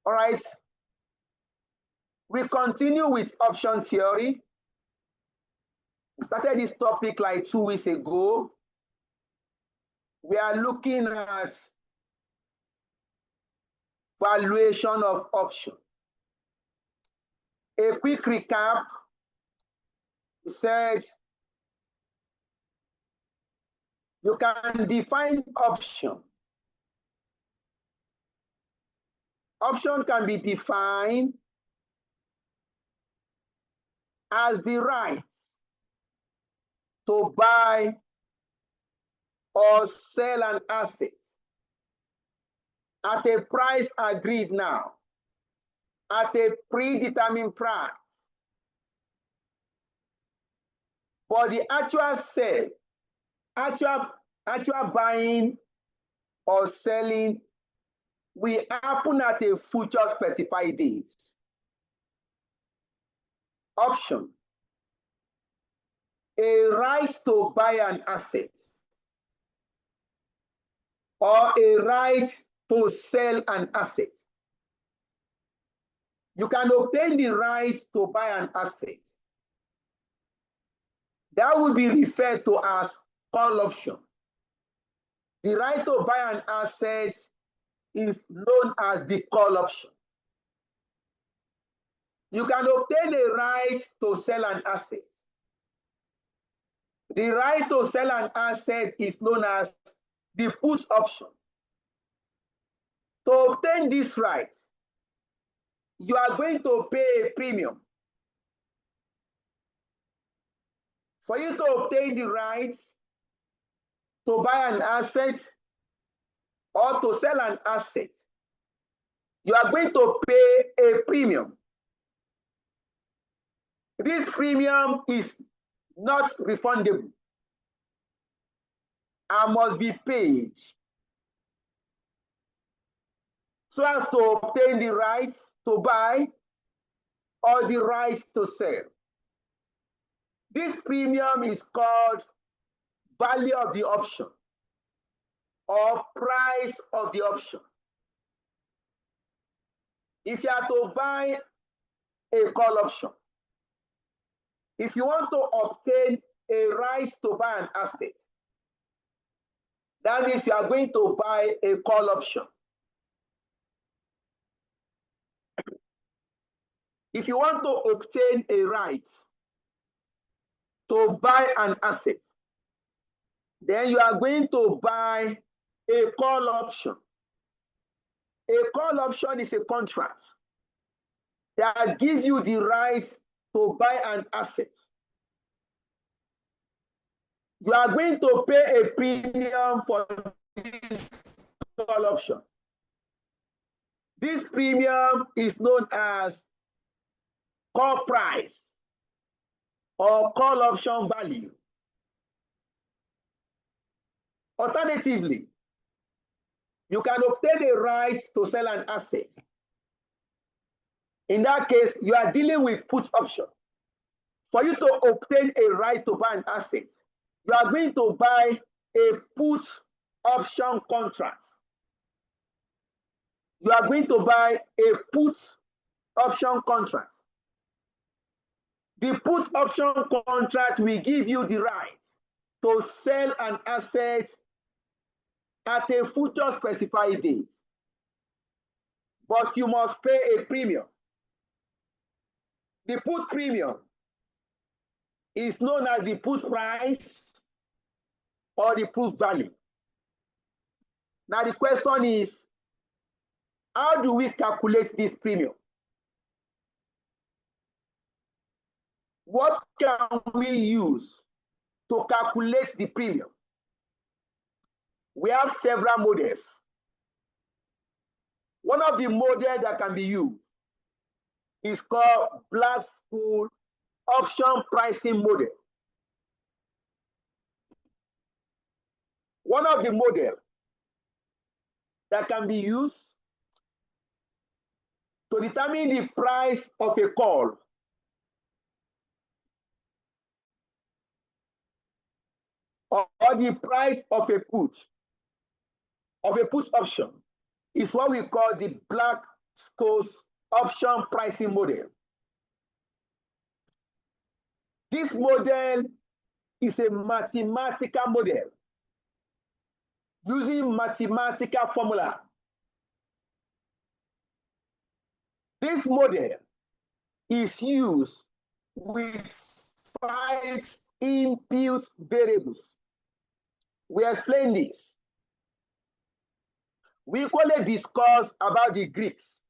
All right. We continue with option theory. We started this topic like 2 weeks ago. We are looking at valuation of option. A quick recap. We said you can define option. Option can be defined as the right to buy or sell an asset at a price agreed now, at a predetermined price. But the actual sale, actual buying or selling will happen at a future specified date. Option: a right to buy an asset or a right to sell an asset. You can obtain the right to buy an asset. That would be referred to as call option. The right to buy an asset is known as the call option. You can obtain a right to sell an asset. The right to sell an asset is known as the put option. To obtain this right, you are going to pay a premium. For you to obtain the right to buy an asset or to sell an asset, you are going to pay a premium. This premium is not refundable and must be paid so as to obtain the right to buy or the right to sell. This premium is called value of the option or price of the option. If you are to buy a call option, if you want to obtain a right to buy an asset, that means you are going to buy a call option. If you want to obtain a right to buy an asset, then you are going to buy a call option. A call option is a contract that gives you the right to buy an asset. You are going to pay a premium for this call option. This premium is known as call price or call option value. Alternatively, you can obtain a right to sell an asset. In that case, you are dealing with put option. For you to obtain a right to buy an asset, you are going to buy a put option contract. You are going to buy a put option contract. The put option contract will give you the right to sell an asset at a future specified date. But you must pay a premium. The put premium is known as the put price or the put value. Now the question is, how do we calculate this premium? What can we use to calculate the premium? We have several models. One of the models that can be used is called Black School option pricing model. One of the models that can be used to determine the price of a call or the price of a put option is what we call the Black Scholes option pricing model. This model is a mathematical model using mathematical formula. This model is used with 5 input variables. We explain this. We equally discuss about the Greeks.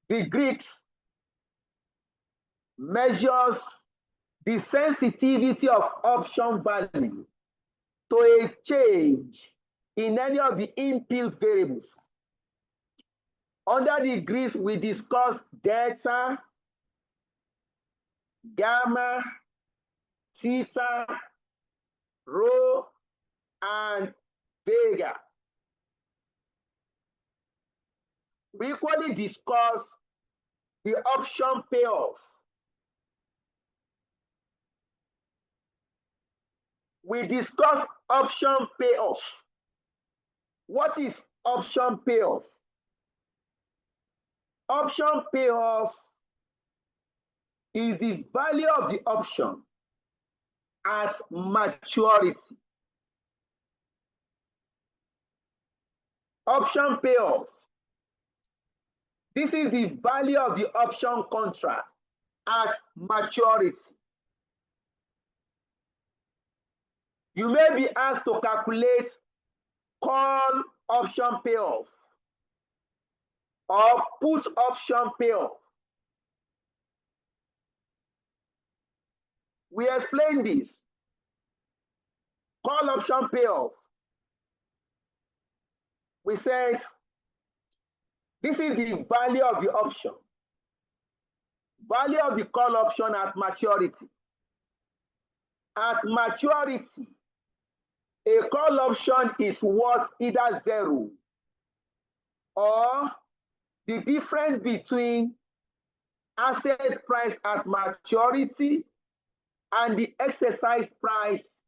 The Greeks measures the sensitivity of option value to a change in any of the input variables. Under the Greeks, we discuss delta, gamma, theta, rho, and vega. We equally discuss the option payoff. We discuss option payoff. What is option payoff? Option payoff is the value of the option at maturity. Option payoff. This is the value of the option contract at maturity. You may be asked to calculate call option payoff or put option payoff. We explain this. Call option payoff. We said this is the value of the option. Value of the call option at maturity. At maturity, a call option is worth either 0 or the difference between asset price at maturity and the exercise price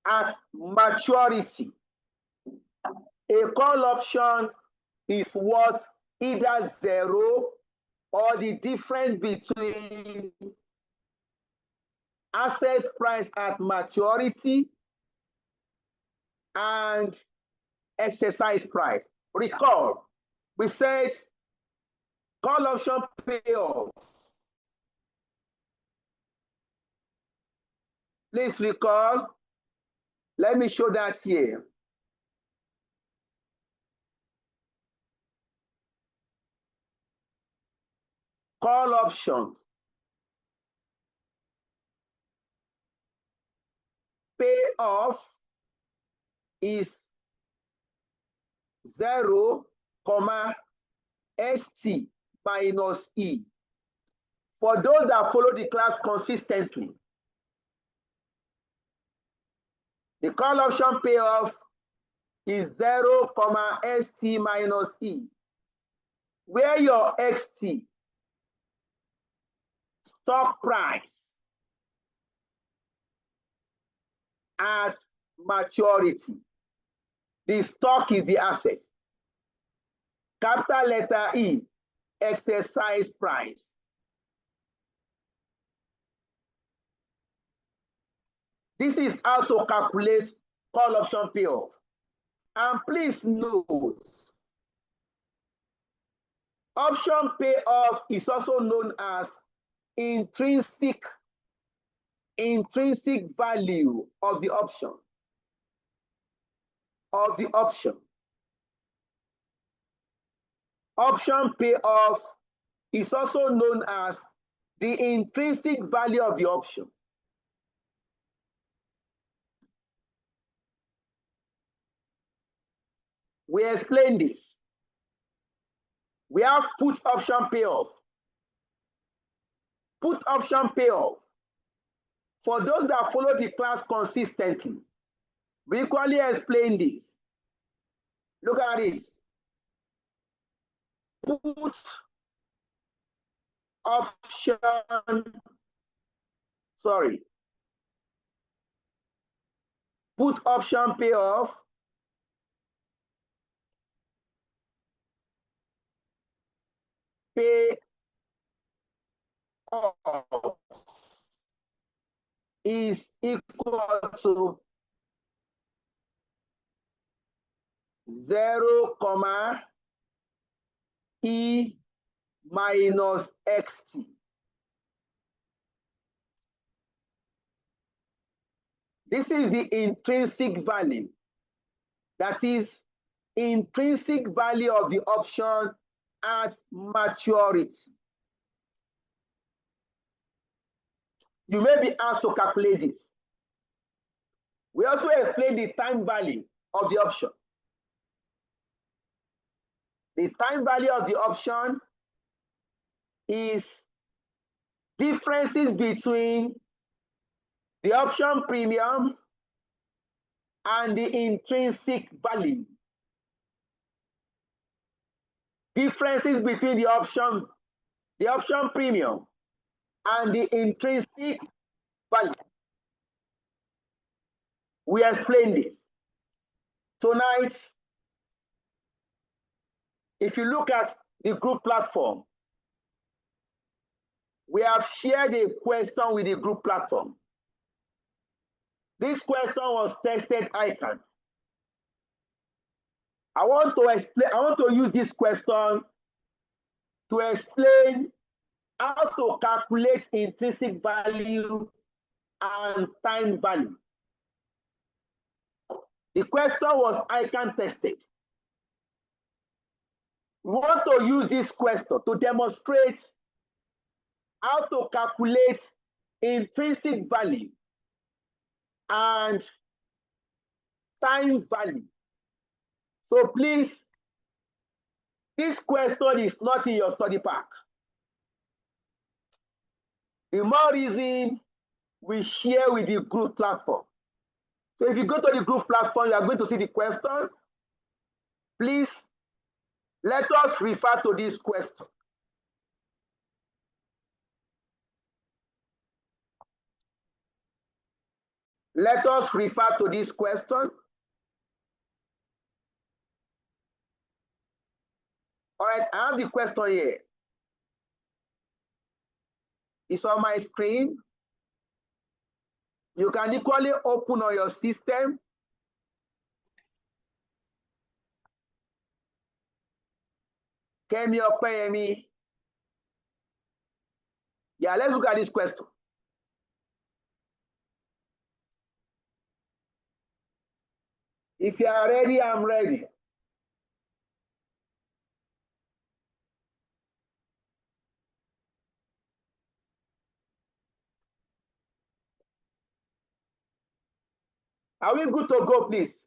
at maturity. A call option is worth either 0 or the difference between asset price at maturity and exercise price. Recall, we said call option payoff. Please recall, let me show that here. Call option. Payoff is 0, ST minus E. For those that follow the class consistently, the call option payoff is 0, ST minus E, where your XT, stock price at maturity. The stock is the asset. Capital letter E, exercise price. This is how to calculate call option payoff. And please note, option payoff is also known as intrinsic value of the option. Option payoff is also known as the intrinsic value of the option. We explain this. We have put option payoff. Put option payoff. For those that follow the class consistently, we equally explain this. Look at it. Put option, put option payoff pay off is equal to 0, E minus xt. This is the intrinsic value. That is intrinsic value of the option at maturity. You may be asked to calculate this. We also explain the time value of the option. The time value of the option is differences between the option premium and the intrinsic value. Differences between the option premium and the intrinsic value. We explain this. Tonight, if you look at the group platform, we have shared a question with the group platform. This question was tested ICAN. I want to use this question to explain how to calculate intrinsic value and time value. The question was ICAN tested. We want to use this question to demonstrate how to calculate intrinsic value and time value. So please, this question is not in your study pack. The more reason we share with the group platform. So if you go to the group platform, you are going to see the question. Please, let us refer to this question. Let us refer to this question. All right, I have the question here. It's on my screen. You can equally open on your system. Kemi Opeyemi. Yeah, let's look at this question. If you are ready, I'm ready. Are we good to go, please?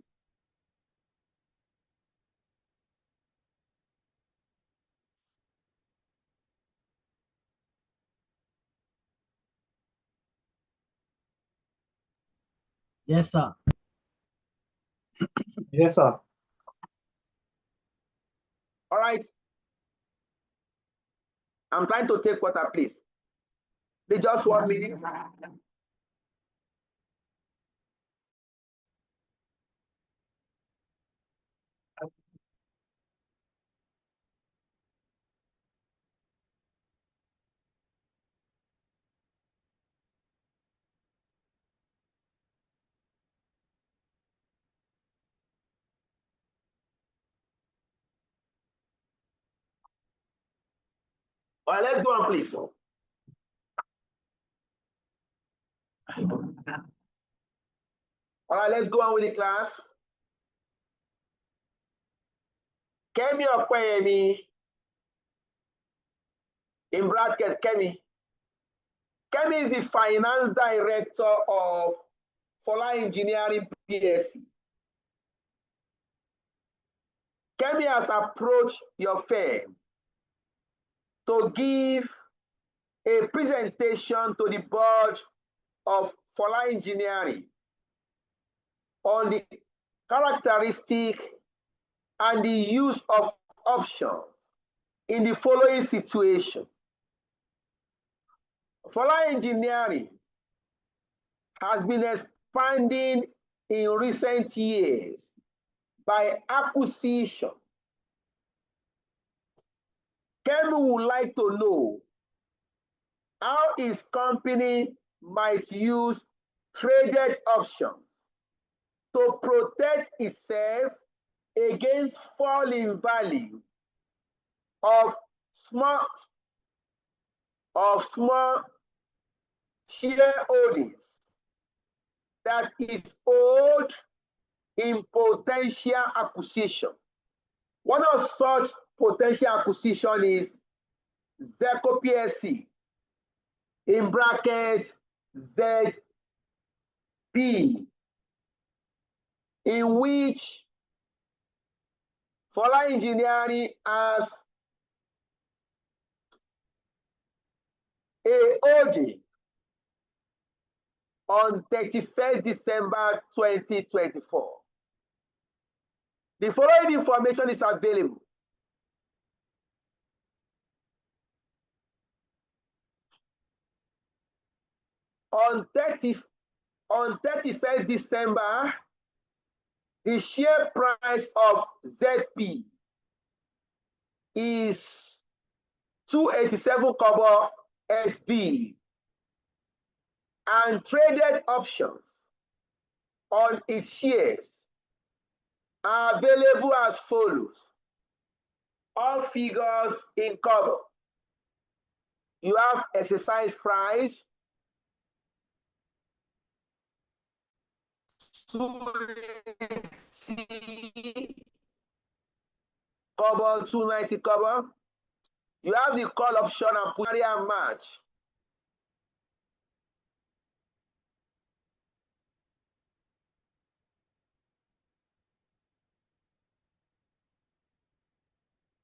Yes, sir. Yes, sir. All right. I'm trying to take water, please. They just 1 minute. All right, let's go on, please. All right, let's go on with the class. Kemi Opeyemi, in bracket, Kemi. Kemi is the finance director of Fola Engineering PSC. Kemi has approached your firm to give a presentation to the board of Fola Engineering on the characteristic and the use of options in the following situation. Fola Engineering has been expanding in recent years by acquisition Kemi would like to know how his company might use traded options to protect itself against fall in value of small shareholdings that is owed in potential acquisition. One of such potential acquisition is ZECO PSC, in brackets ZP, in which Fola Engineering has a holding on 31st December 2024. The following information is available. On 31st December, the share price of ZP is 287 kobo SD, and traded options on its shares are available as follows. All figures in kobo. You have exercise price, 280 kobo, 290 kobo. You have the call option and put and match.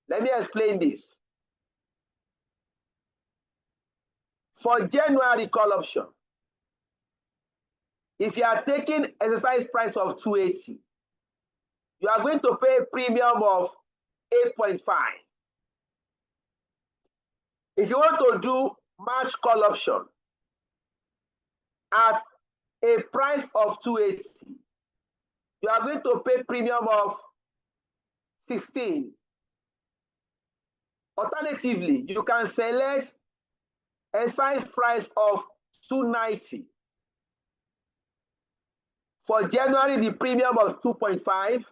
Let me explain this. For January call option, if you are taking exercise price of 280, you are going to pay a premium of 8.5. If you want to do match call option at a price of 280, you are going to pay premium of 16. Alternatively, you can select a size price of 290. For January, the premium was 2.5.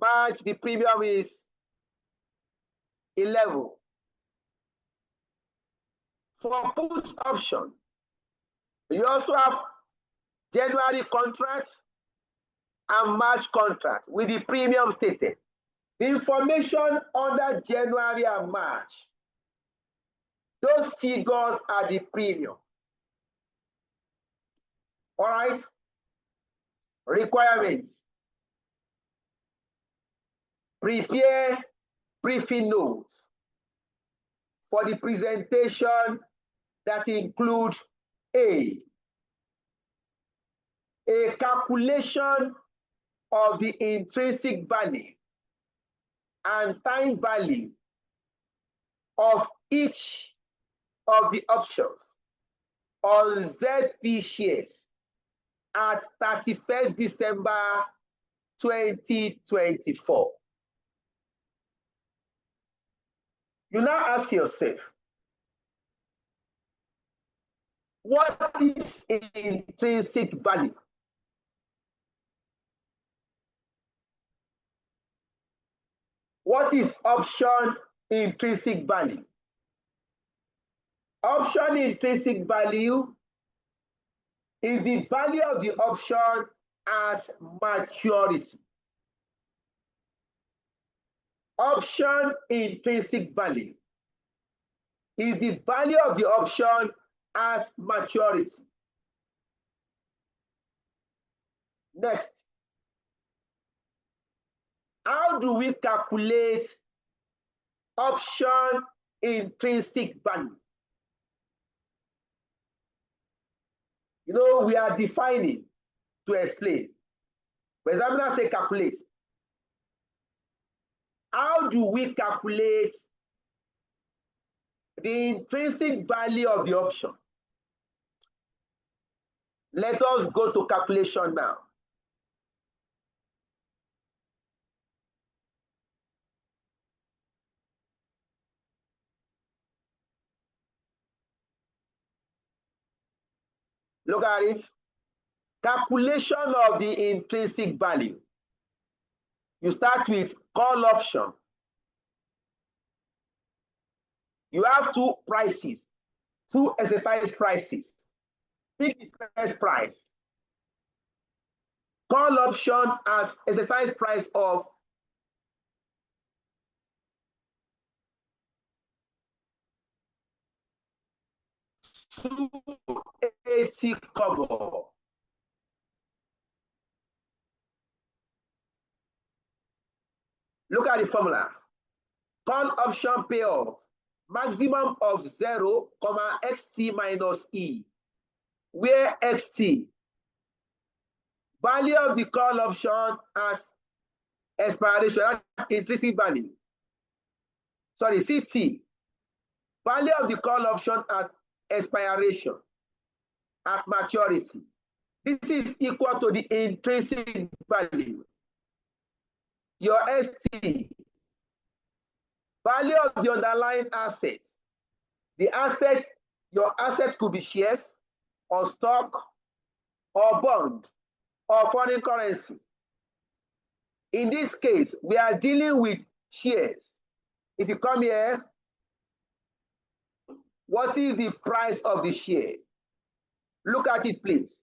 March, the premium is 11. For put option, you also have January contract and March contract with the premium stated. The information under January and March, those figures are the premium. All right? Requirements. Prepare briefing notes for the presentation that include a calculation of the intrinsic value and time value of each of the options on ZP shares at 31st December 2024. You now ask yourself, what is intrinsic value? What is option intrinsic value? Option intrinsic value is the value of the option at maturity. Option intrinsic value is the value of the option at maturity. Next, how do we calculate option intrinsic value? You know, we are defining to explain. But examiner say calculate. How do we calculate the intrinsic value of the option? Let us go to calculation now. Look at it. Calculation of the intrinsic value. You start with call option. You have two prices, two exercise prices. Pick the first price. Call option at exercise price of $2.80. Look at the formula. Call option payoff, maximum of 0, xt minus e, where xt, value of the call option at expiration, intrinsic value. Sorry, ct, value of the call option at expiration, at maturity. This is equal to the intrinsic value. Your st, value of the underlying asset. The asset, your asset could be shares or stock or bond or foreign currency. In this case, we are dealing with shares. If you come here, what is the price of the share? Look at it, please.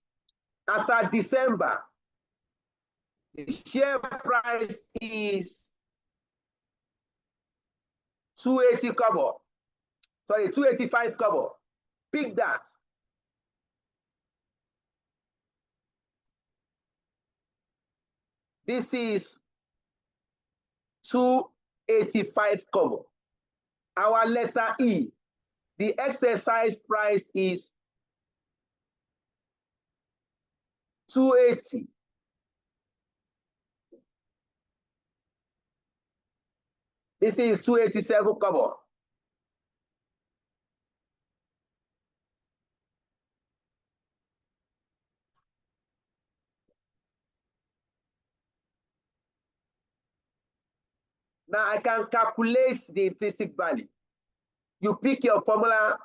As at December, the share price is 280 kobo. Sorry, 285 kobo. Pick that. This is 285 kobo. Our letter E, the exercise price is 280. This is 287 kobo. Now I can calculate the intrinsic value. You pick your formula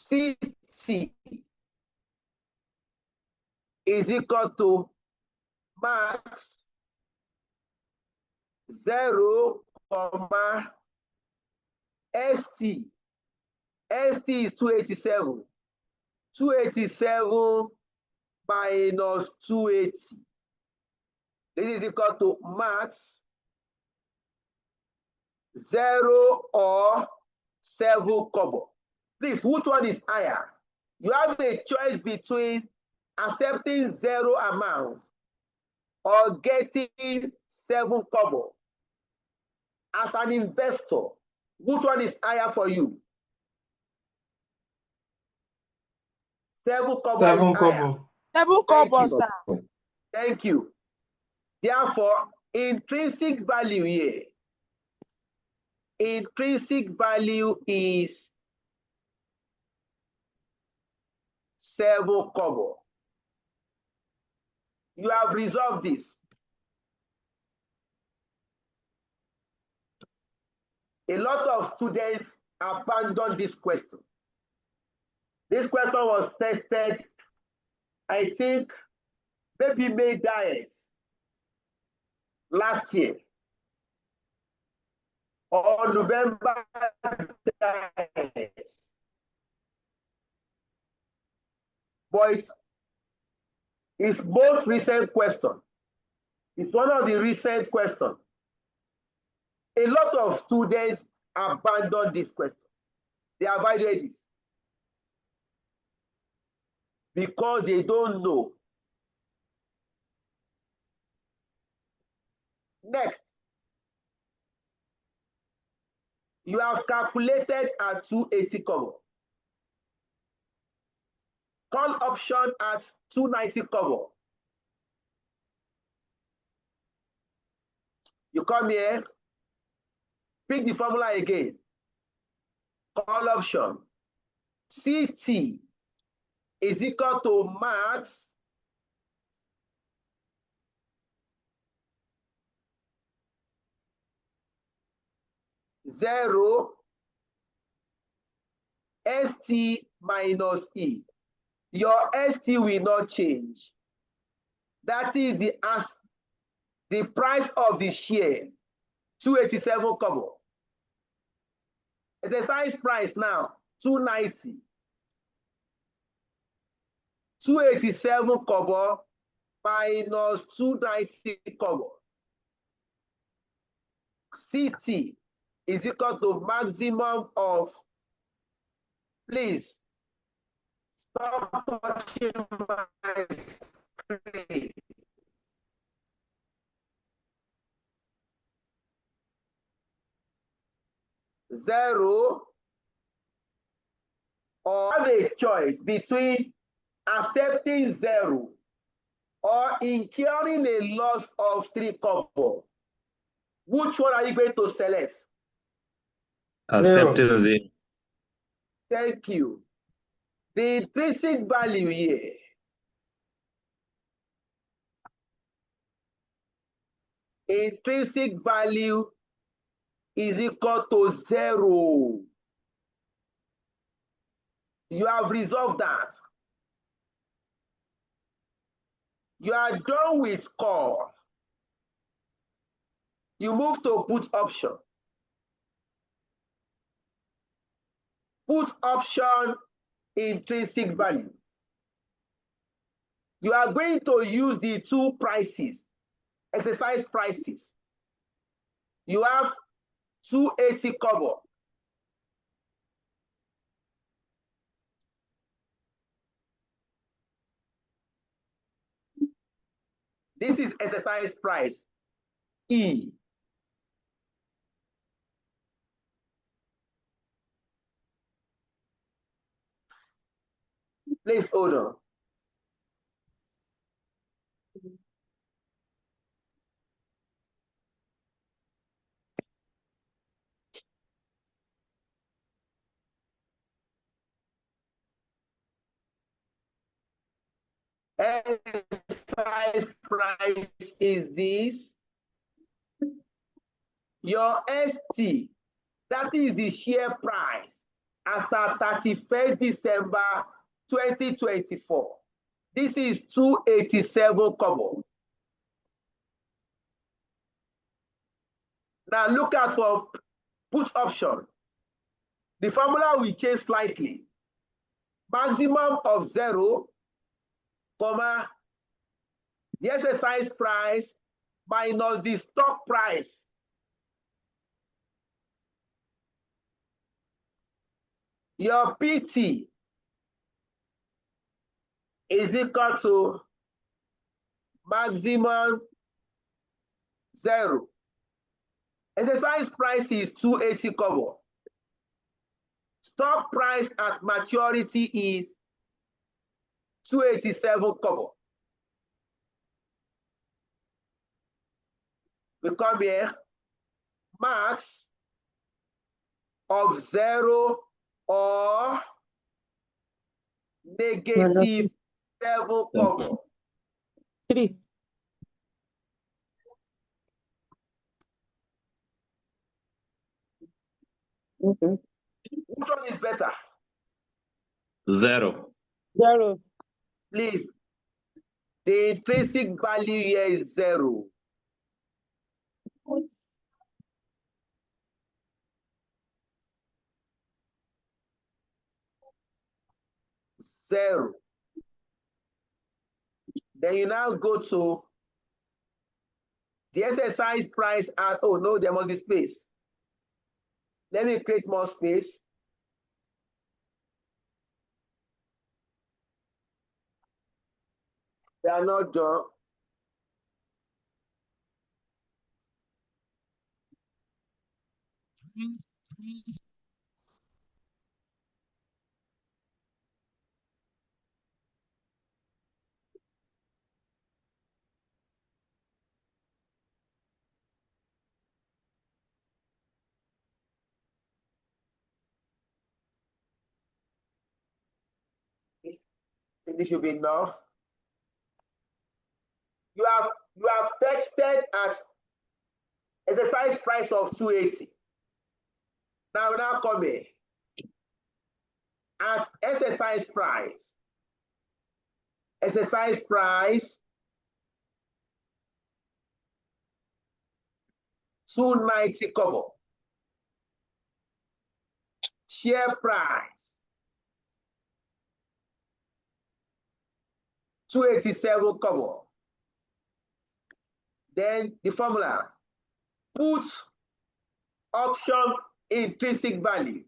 CT is equal to max 0, ST. ST is 287. 287 minus 280. This is equal to max 0 or 7 kobo. Please, which one is higher? You have a choice between accepting 0 amount or getting 7 kobo. As an investor, which one is higher for you? 7 kobo 7 is higher. kobo. 7 kobo, sir. Thank you. Therefore, intrinsic value here. Intrinsic value is 7 kobo. You have resolved this. A lot of students abandoned this question. This question was tested, I think, maybe May diets last year or November diets. But it's most recent question. It's one of the recent questions. A lot of students abandon this question. They avoided this because they don't know. Next, you have calculated at 280 kobo. Call option at 290 kobo. You come here, pick the formula again. Call option CT is equal to max 0 ST minus E. your ST will not change. That is the price of the share, 287 kobo. Exercise price now, 290. 287 kobo minus 290 kobo. CT is equal to maximum of, please stop touching my screen. Zero, or have a choice between accepting zero or incurring a loss of 3 kobo. Which one are you going to select? Accepting zero. Thank you. The intrinsic value here intrinsic value is equal to 0. You have resolved that. You are done with call. You move to put option. Put option intrinsic value. You are going to use the two prices, exercise prices. You have 280 kobo. This is exercise price E. Please hold on. Exercise price is this. Your ST, that is the share price as at 31st December 2024. This is 287 kobo. Now look at for put option. The formula will change slightly. Maximum of 0, comma, the exercise price minus the stock price. Your PT is equal to maximum 0. Exercise price is 280 kobo. Stock price at maturity is 287 kobo. We come here, max of 0 or negative 7 kobo. 3. Okay. Which one is better? 0. 0. Please, the intrinsic value here is 0. Zero. Then you now go to the exercise price at, oh no, there must be space. Let me create more space. They are not done. This should be enough. You have texted at exercise price of 280. Now come here. At exercise price exercise price 290 kobo. Share price 287 kobo. Then the formula, put option intrinsic value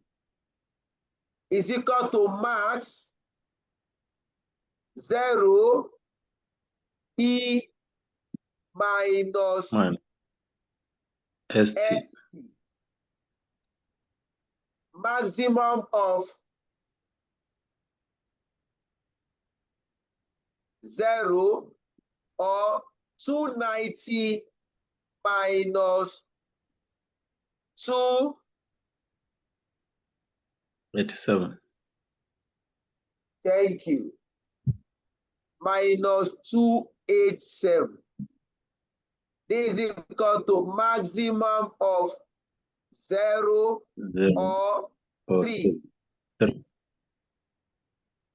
is equal to max 0 E minus ST. Maximum of 0 or 290 minus 287. Thank you. Minus 287. This is equal to maximum of 0 or 3.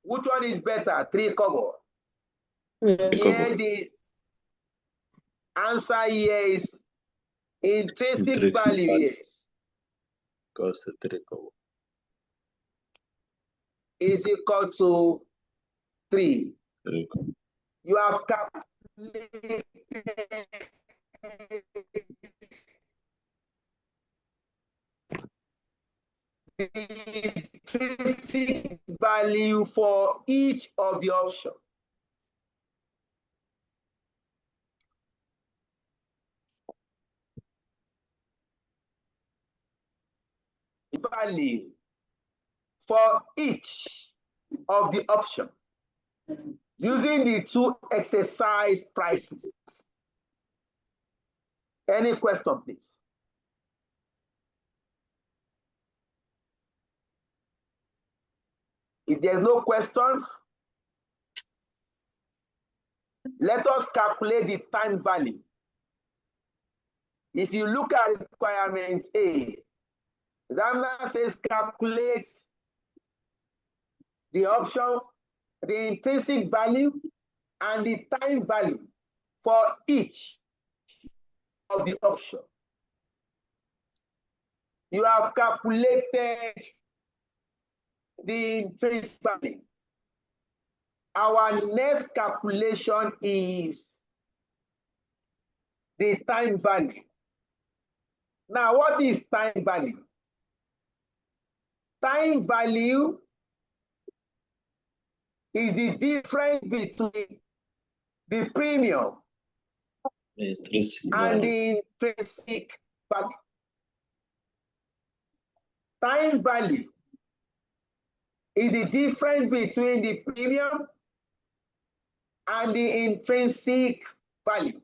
Which one is better? 3 kobo. Here the answer here is intrinsic value. Yes. Goes to 3 kobo. Is equal to 3. 3 kobo. You have calculated the intrinsic value for each of the options. Value for each of the options using the 2 exercise prices. Any question, please? If there's no question, let us calculate the time value. If you look at requirements A, examiner says calculate the option, the intrinsic value, and the time value for each of the options. You have calculated the intrinsic value. Our next calculation is the time value. Now, what is time value? Time value is the difference between the premium and the intrinsic value. Time value is the difference between the premium and the intrinsic value.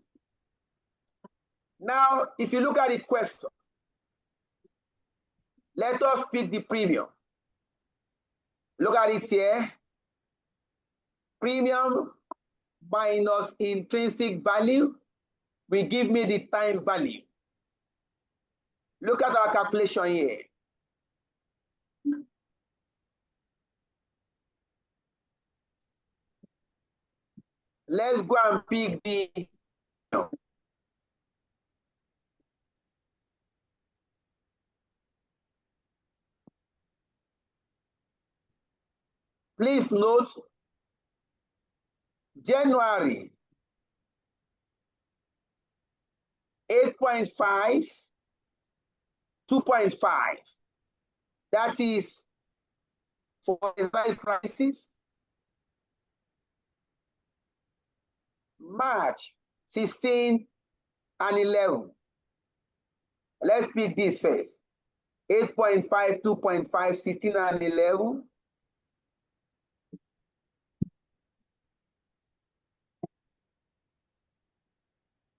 Now, if you look at the question, let us pick the premium. Look at it here. Premium minus intrinsic value will give me the time value. Look at our calculation here. Let's go and pick the please note January 8.5, 2.5. That is for exercise prices. March 16 and 11. Let's pick this first. 8.5, 2.5, 16 and 11.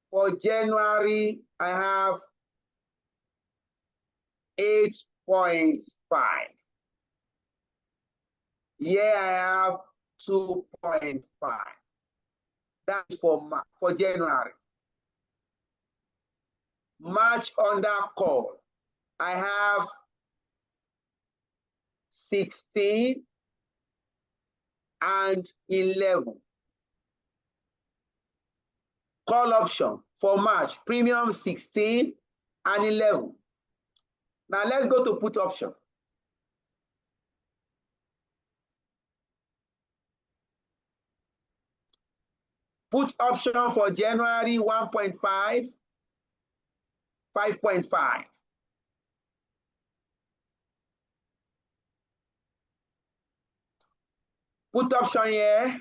For January, I have 8.5. Here I have 2.5. That's for January. March under call, I have 16 and 11. call option for March, premium 16 and 11. Now let's go to put option. Put option for January 1.5, 5.5. Put option here,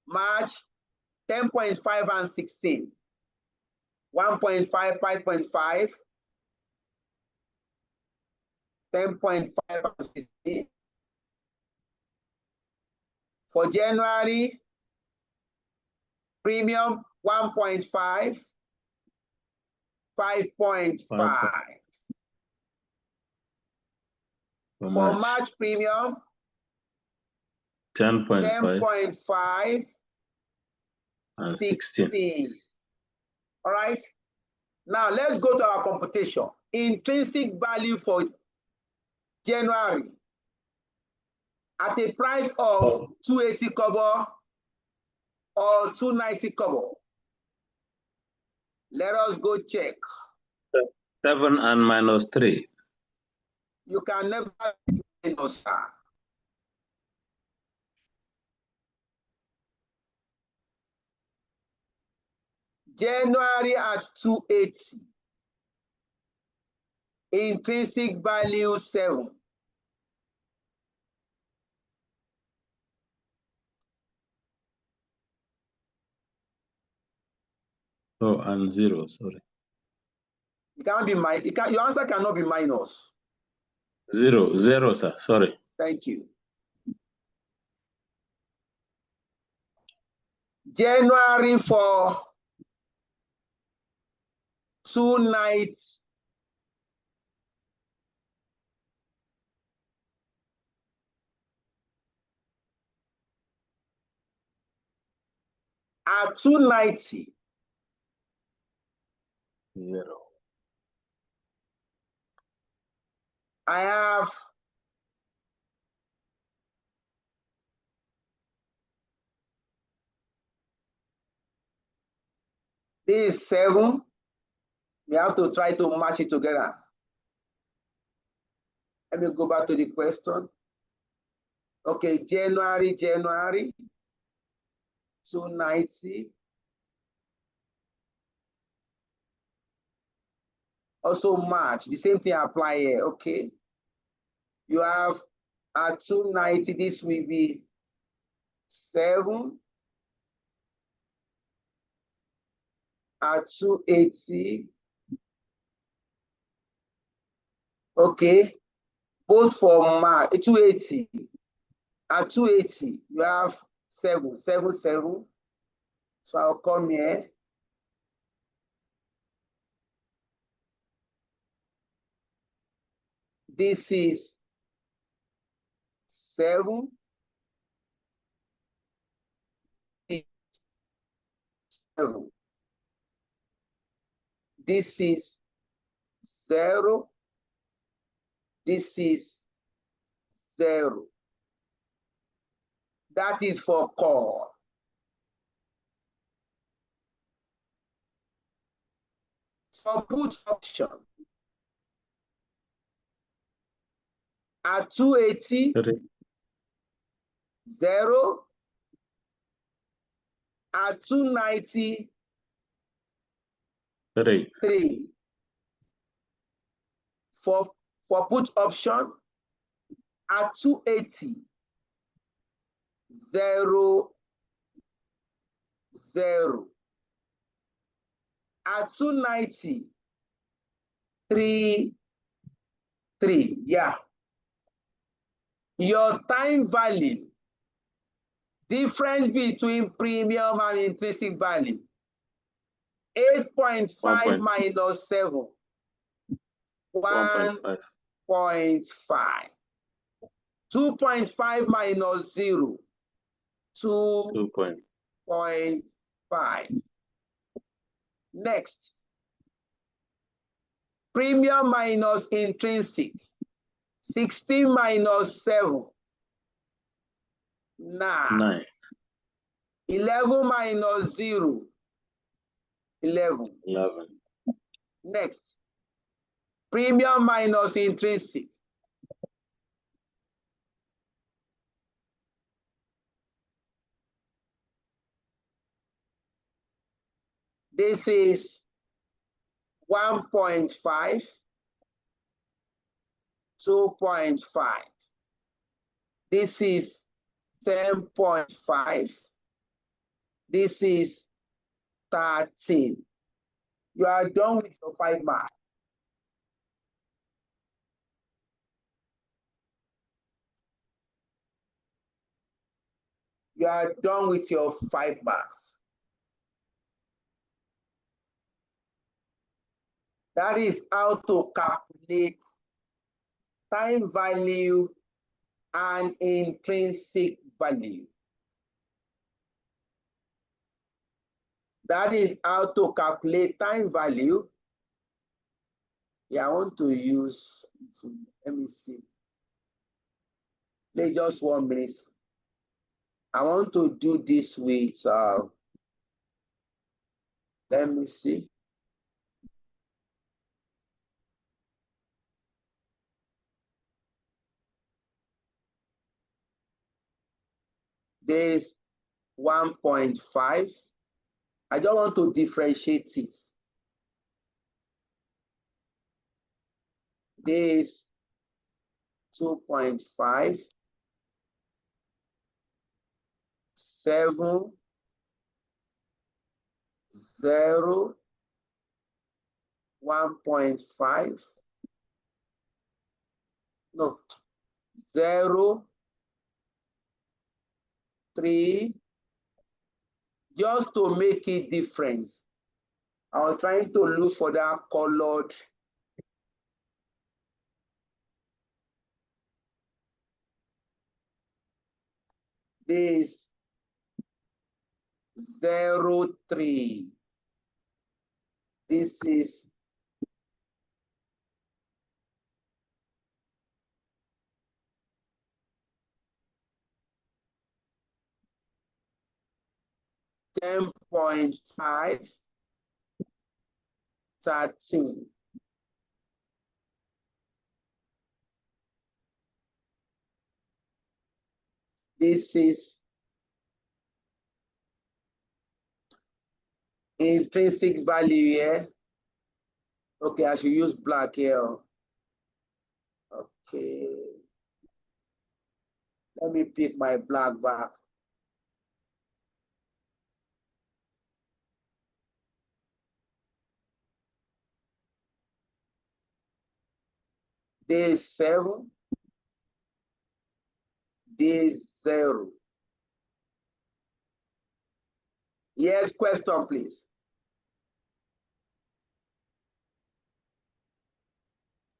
March 10.5 and 16. 1.5, 5.5, 10.5 and 16. For January, premium 1.5, 5.5. For March premium, 10.5 and 16. All right. Now let's go to our computation. Intrinsic value for January at a price of 280 kobo or 290 kobo. Let us go check. 7 and minus 3. You can never minus that. January at 280. Intrinsic value 7. Oh, and 0, sorry. It can't be your answer cannot be minus. 0, sir, sorry. Thank you. January for 2 nights. At 290. 0. I have this is 7. You have to try to match it together. Let me go back to the question. Okay, January, 290. Also March, the same thing apply here, okay? You have at 290, this will be 7. At 280. Okay, both for March, 280. At 280, you have 7. So I'll come here. This is 7. 7. This is 0. This is 0. That is for call. For put option, at 280, 0. At 290, 3. For put option, at 280, 0, 0. At 290, 3, 3. Yeah. Your time value, difference between premium and intrinsic value, 8.5 minus 7, 1.5. 2.5 minus 0, 2.5. Next, premium minus intrinsic, 16 minus 7, 9. 11 minus 0. 11. 11. Next. Premium minus intrinsic. This is 1.5, 2.5. This is 10.5. This is 13. You are done with your 5 marks. You are done with your 5 marks. That is how to calculate time value and intrinsic value. That is how to calculate time value. Yeah, I want to use, let me see. Let's just 1 minute. I want to do this with, let me see. There's 1.5. I don't want to differentiate it. There's 2.5, 7, 0, 1.5, no, 0, 3, just to make it different. I was trying to look for that colored. This 0, 3. This is 10.5, 13. This is intrinsic value here. Okay, I should use black here. Okay. Let me pick my black back. Day 7. Day 0. Yes, question, please.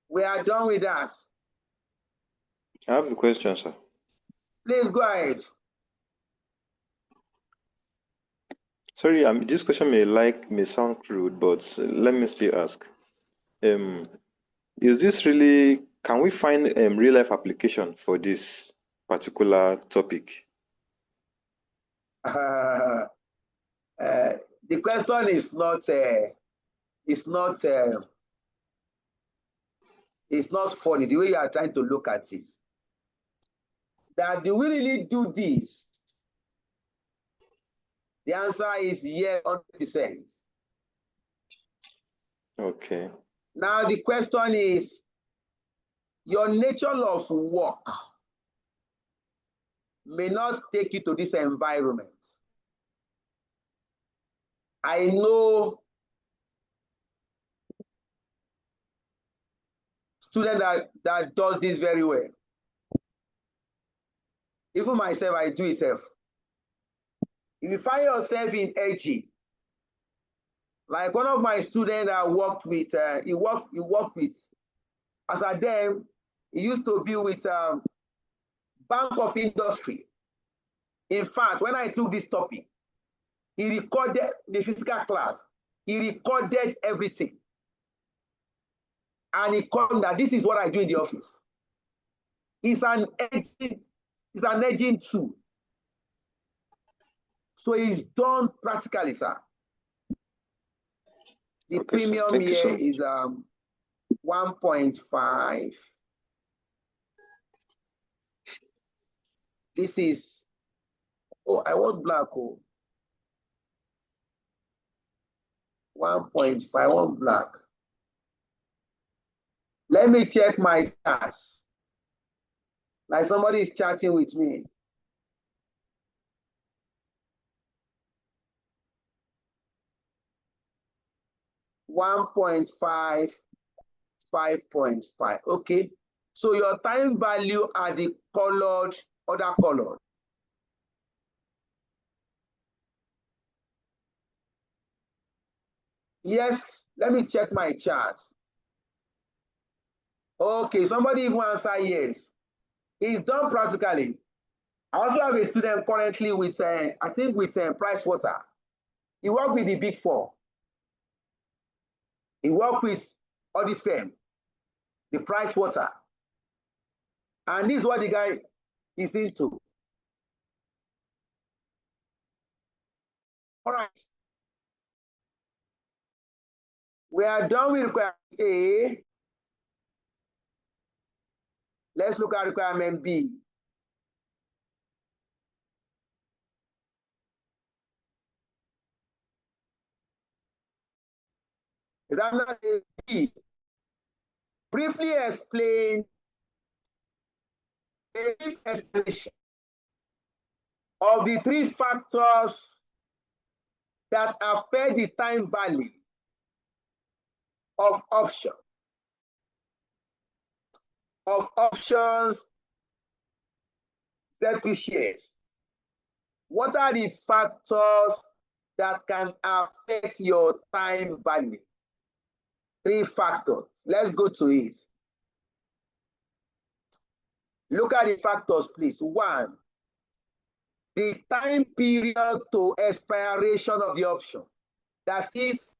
We are done with that. I have a question, sir. Please go ahead. Sorry, this question may sound crude, but let me still ask. Is this really, can we find real life application for this particular topic? The question is not it's not funny the way you are trying to look at it. That do we really do this? The answer is yes, 100%. Okay. Now the question is your nature of work may not take you to this environment. I know student that does this very well. Even myself, I do it. If you find yourself in edgy, like one of my students I worked with, he worked with, as a then, he used to be with Bank of Industry. In fact, when I took this topic, he recorded the physical class. He recorded everything. And he called that this is what I do in the office. It's an edging tool. So it's done practically, sir. The Okay, sir. premium Thank you so here much. is 1.5. This is, oh, I want black. Oh. 1.5, I want black. Let me check my charts. Like somebody is chatting with me. $1.5, 5.5. Okay. So your time value are the colored, other color. Yes, let me check my chart. Okay, somebody even answer yes. It's done practically. I also have a student currently with, I think with Price Water. He worked with the Big Four. He worked with audit firm, the Price Water. And this is what the guy is into. All right. We are done with requirement A. Let's look at requirement B. Examiner B. Briefly explain a brief explanation of the three factors that affect the time value of options ZP shares. What are the factors that can affect your time value? Three factors. Let's go to it. Look at the factors, please. 1, the time period to expiration of the option. That is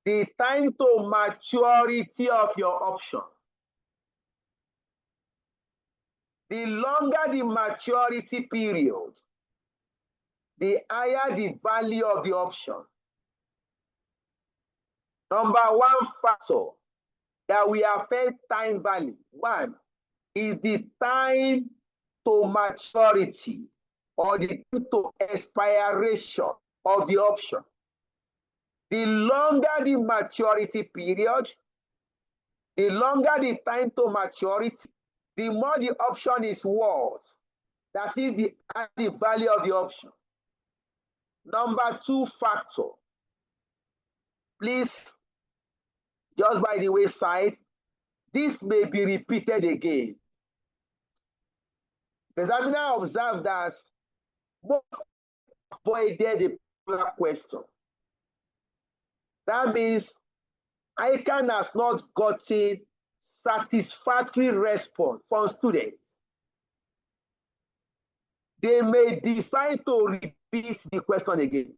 the time to maturity of your option. The longer the maturity period, the higher the value of the option. Number 1 factor that will affect time value, 1, is the time to maturity or the time to expiration of the option. The longer the maturity period, the longer the time to maturity, the more the option is worth. That is the value of the option. Number 2 factor, please, just by the wayside, this may be repeated again. The examiner observed that most avoided a particular question. That means ICAN has not gotten satisfactory response from students. They may decide to repeat the question again.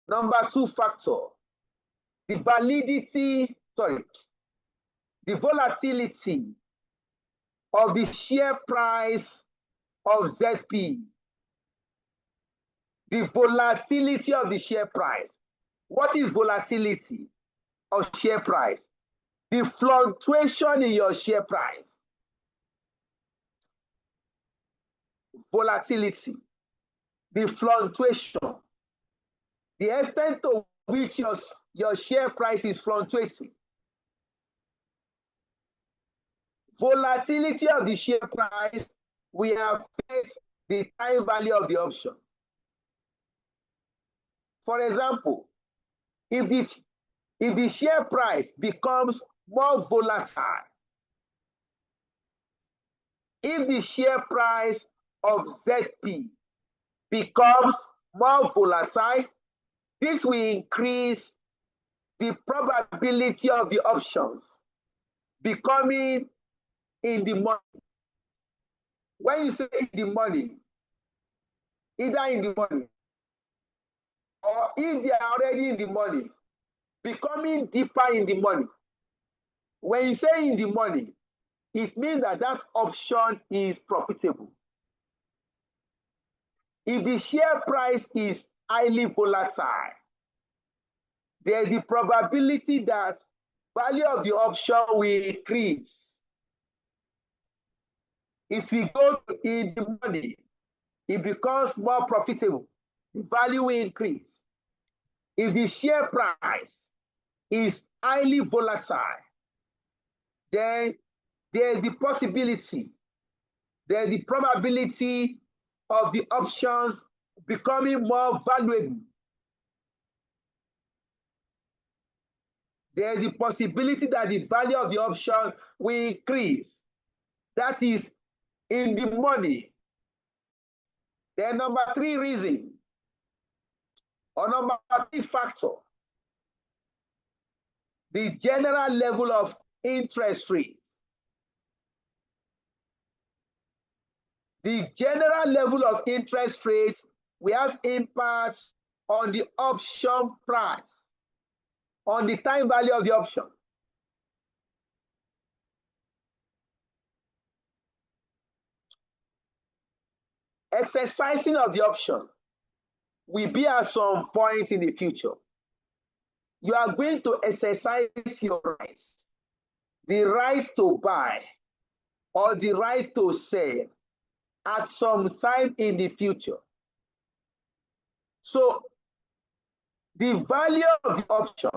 Number 2 factor, the volatility of the share price of ZP. The volatility of the share price. What is volatility of share price? The fluctuation in your share price. Volatility, the fluctuation, the extent to which your share price is fluctuating. Volatility of the share price will affect the time value of the option. For example, if the share price becomes more volatile, if the share price of ZP becomes more volatile, this will increase the probability of the options becoming in the money. When you say in the money, either in the money or if they are already in the money, becoming deeper in the money. When you say in the money, it means that that option is profitable. If the share price is highly volatile, there is the probability that value of the option will increase. It will go in the money. It becomes more profitable. The value will increase. If the share price is highly volatile, then there is the possibility, there is the probability of the options becoming more valuable. There is the possibility that the value of the option will increase. That is in the money. Then number 3 reason, or number 3 factor, the general level of interest rate. The general level of interest rates will have impacts on the option price, on the time value of the option. Exercising of the option will be at some point in the future. You are going to exercise your rights, the right to buy or the right to sell at some time in the future. So the value of the option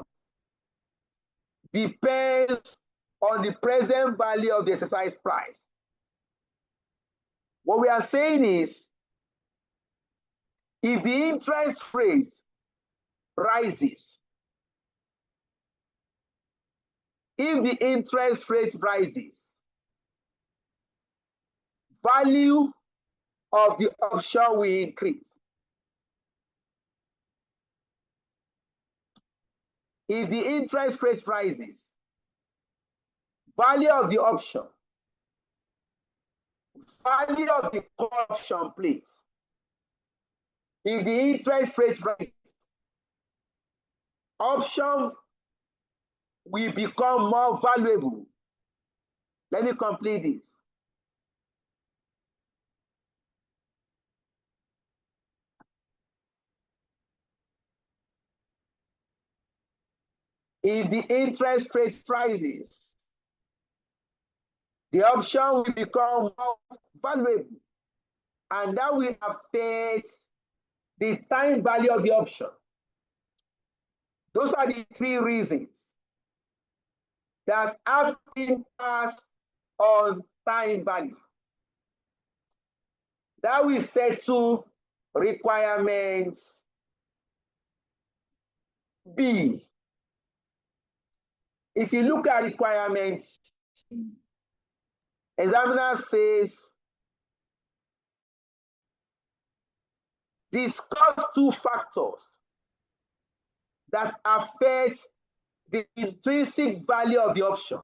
depends on the present value of the exercise price. What we are saying is, if the interest rate rises, value of the option will increase. If the interest rate rises, value of the option, value of the option, please. If the interest rate rises, option will become more valuable. Let me complete this. If the interest rate rises, the option will become more valuable, and that will affect the time value of the option. Those are the 3 reasons that have impact on time value. That will settle requirements B. If you look at requirements, examiner says, discuss 2 factors that affect the intrinsic value of the option.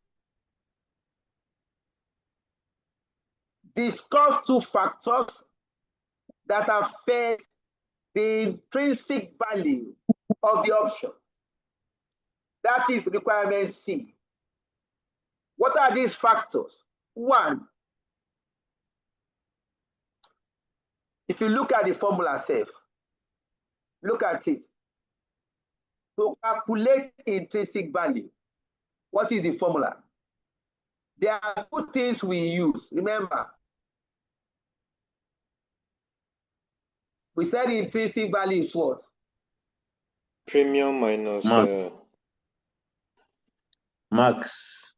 Discuss 2 factors that affect the intrinsic value of the option. That is requirement C. What are these factors? 1, if you look at the formula itself, look at it. To calculate intrinsic value, what is the formula? There are 2 things we use. Remember, we said intrinsic value is what? Premium minus max.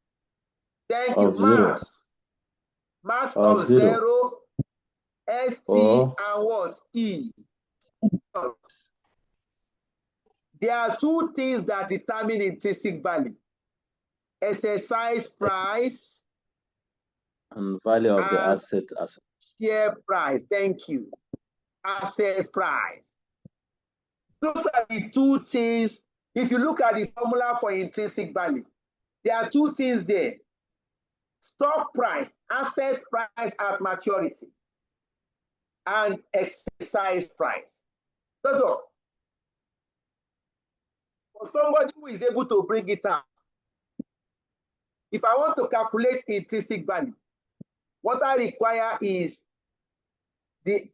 Thank you. Max of 0, ST, and what? E. There are 2 things that determine intrinsic value: exercise price and value of the asset. Share price. Thank you. Asset price. Those are the 2 things. If you look at the formula for intrinsic value, there are 2 things there: stock price, asset price at maturity, and exercise price. That's all. For somebody who is able to bring it out, if I want to calculate intrinsic value, what I require is the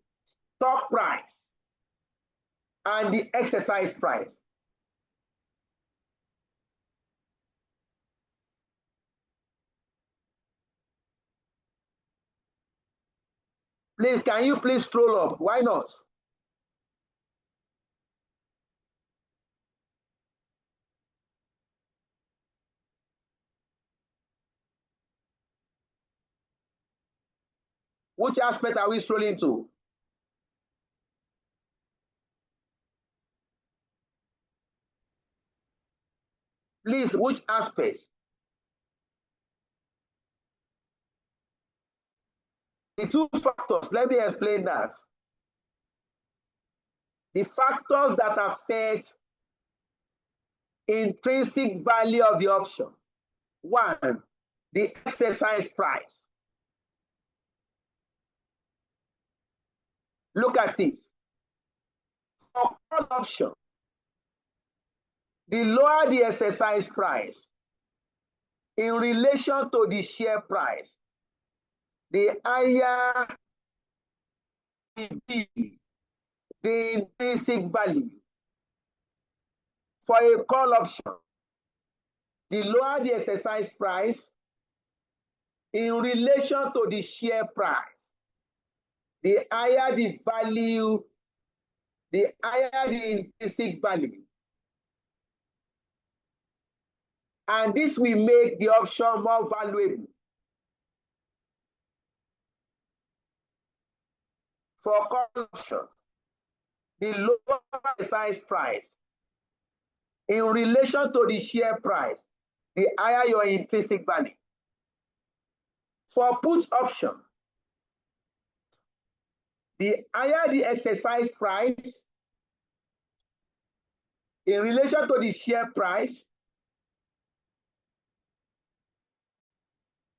stock price, and the exercise price. Please, can you please scroll up? Why not? Which aspect are we scrolling to? Please, which aspects? The two factors, let me explain that. The factors that affect intrinsic value of the option. One, the exercise price. Look at this. For call option, the lower the exercise price in relation to the share price, the higher the intrinsic value. For a call option, the lower the exercise price in relation to the share price, the higher the value, the higher the intrinsic value. And this will make the option more valuable. For call option, the lower exercise price in relation to the share price, the higher your intrinsic value. For put option, the higher the exercise price in relation to the share price,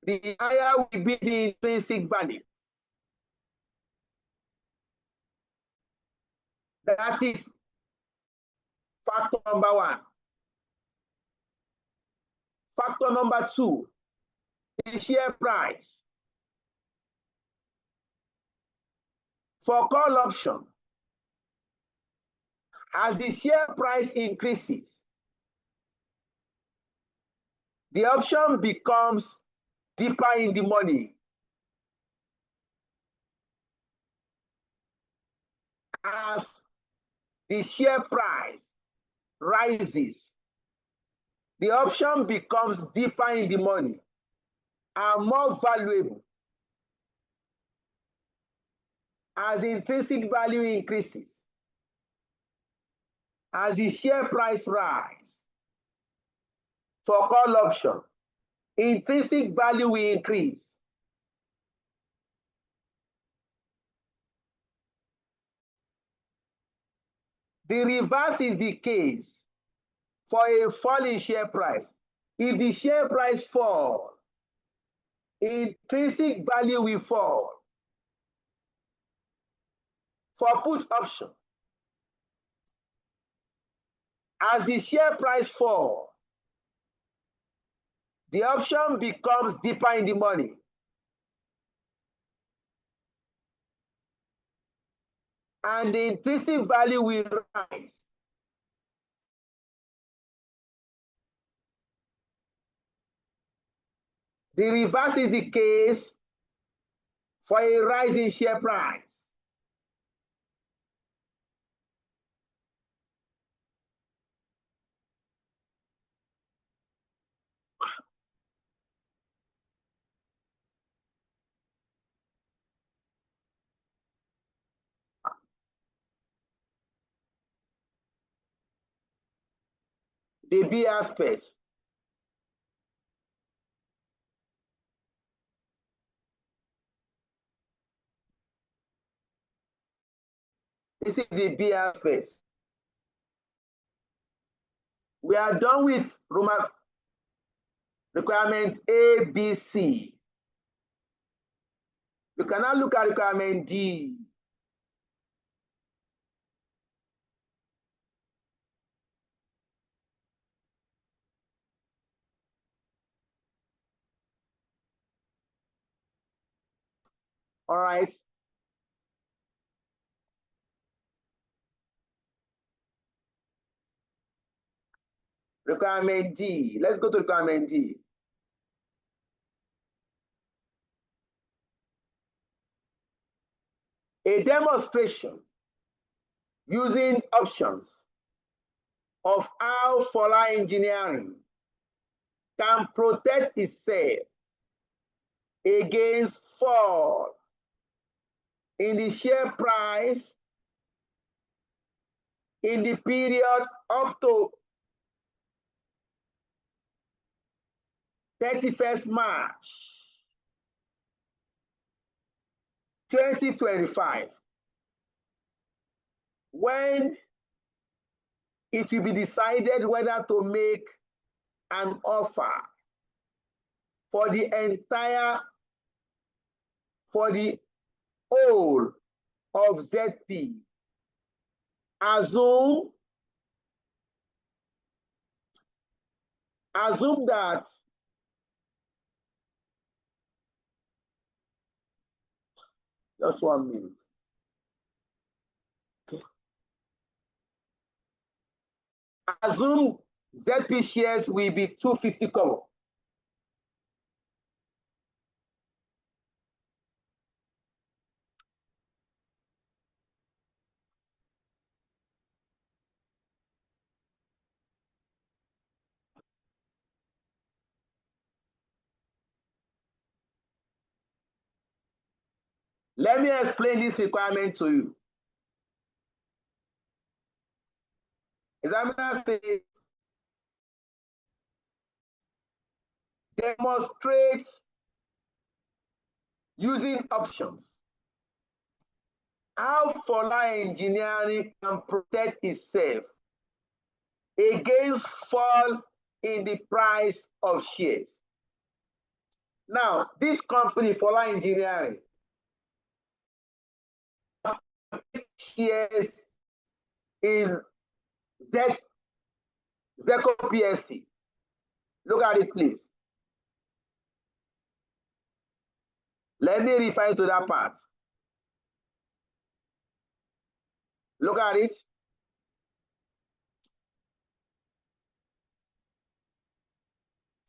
the higher will be the intrinsic value. That is factor number one. Factor number two, the share price. For call option, as the share price increases, the option becomes deeper in the money. As the share price rises, the option becomes deeper in the money and more valuable as the intrinsic value increases. As the share price rises, for call option, intrinsic value will increase. The reverse is the case for a fall in share price. If the share price falls, intrinsic value will fall. For put option, as the share price falls, the option becomes deeper in the money. And the intrinsic value will rise. The reverse is the case for a rise in share price. The B aspect. This is the B aspect. We are done with Roman requirements A, B, C. You can now look at requirement D. All right. Requirement D. Let's go to requirement D. A demonstration using options of how Fola Engineering can protect itself against fall in the share price in the period up to 31st March 2025, when it will be decided whether to make an offer for the whole of ZP. Assume that just 1 minute. Okay. Assume ZP shares will be 250 cover. Let me explain this requirement to you. Examiner says, demonstrate using options how Fola Engineering can protect itself against fall in the price of shares. Now, this company, Fola Engineering, shares is Zeco PSC. Look at it, please. Let me refer to that part. Look at it.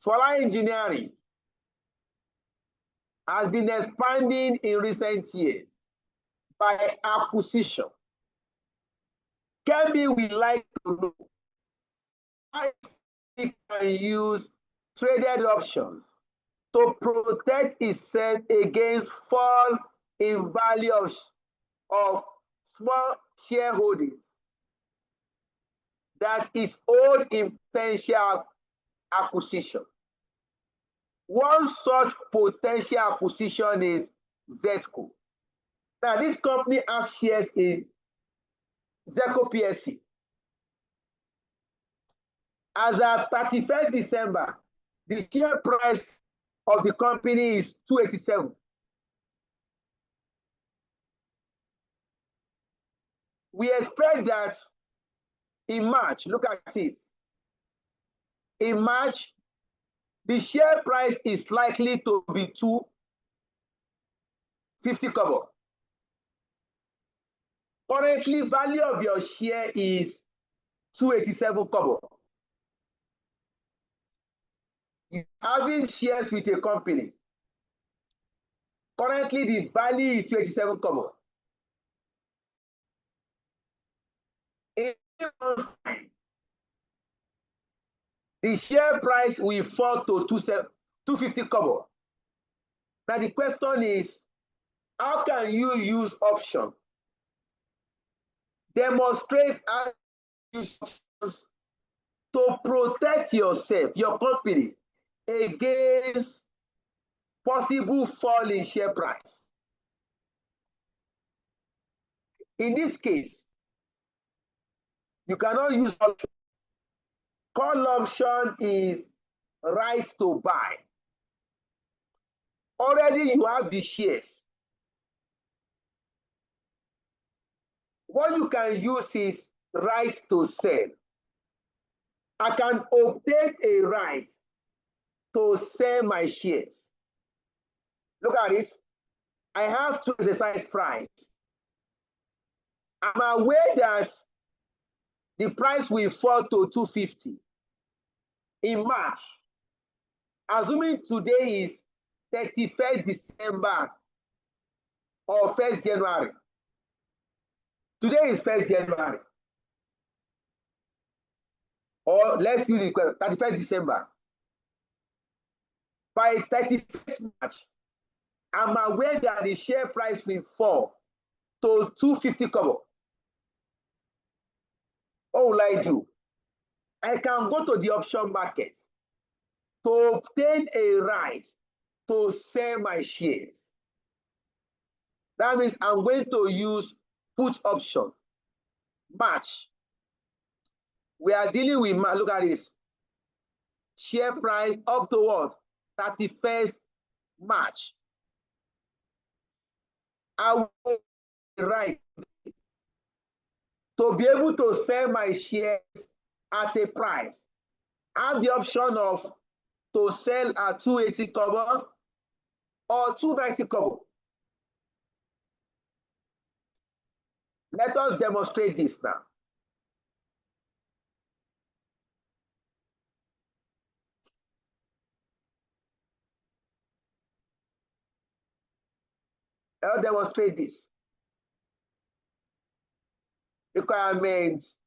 Fola Engineering has been expanding in recent years by acquisition. Kemi would like to know how it can use traded options to protect itself against fall in value of small shareholdings that is owed in potential acquisition. One such potential acquisition is Zetco. Now, this company has shares in Zeco PSC. As at 31st December, the share price of the company is 287. We expect that in March, look at it. In March, the share price is likely to be 250 kobo. Currently, value of your share is 287 kobo. You're having shares with a company. Currently, the value is 287 kobo. In 3 months' time, the share price will fall to 250 kobo. Now the question is, how can you use option? Demonstrate how you use options to protect yourself, your company, against possible fall in share price. In this case, you cannot use option. Call option is right to buy. Already you have the shares. What you can use is right to sell. I can obtain a right to sell my shares. Look at it. I have to exercise price. I'm aware that the price will fall to 250. in March, assuming today is 31st December or 1st January. Today is 1st January. Or let's use it 31st December. By 31st March, I'm aware that the share price will fall to 250 kobo. What will I do? I can go to the option market to obtain a right to sell my shares. That means I'm going to use put option, match. We are dealing with, look at this, share price up to what? 31st March. I will right to be able to sell my shares at a price. I have the option of to sell at 280 kobo or 290 kobo. Let us demonstrate this now. I'll demonstrate this. Requirements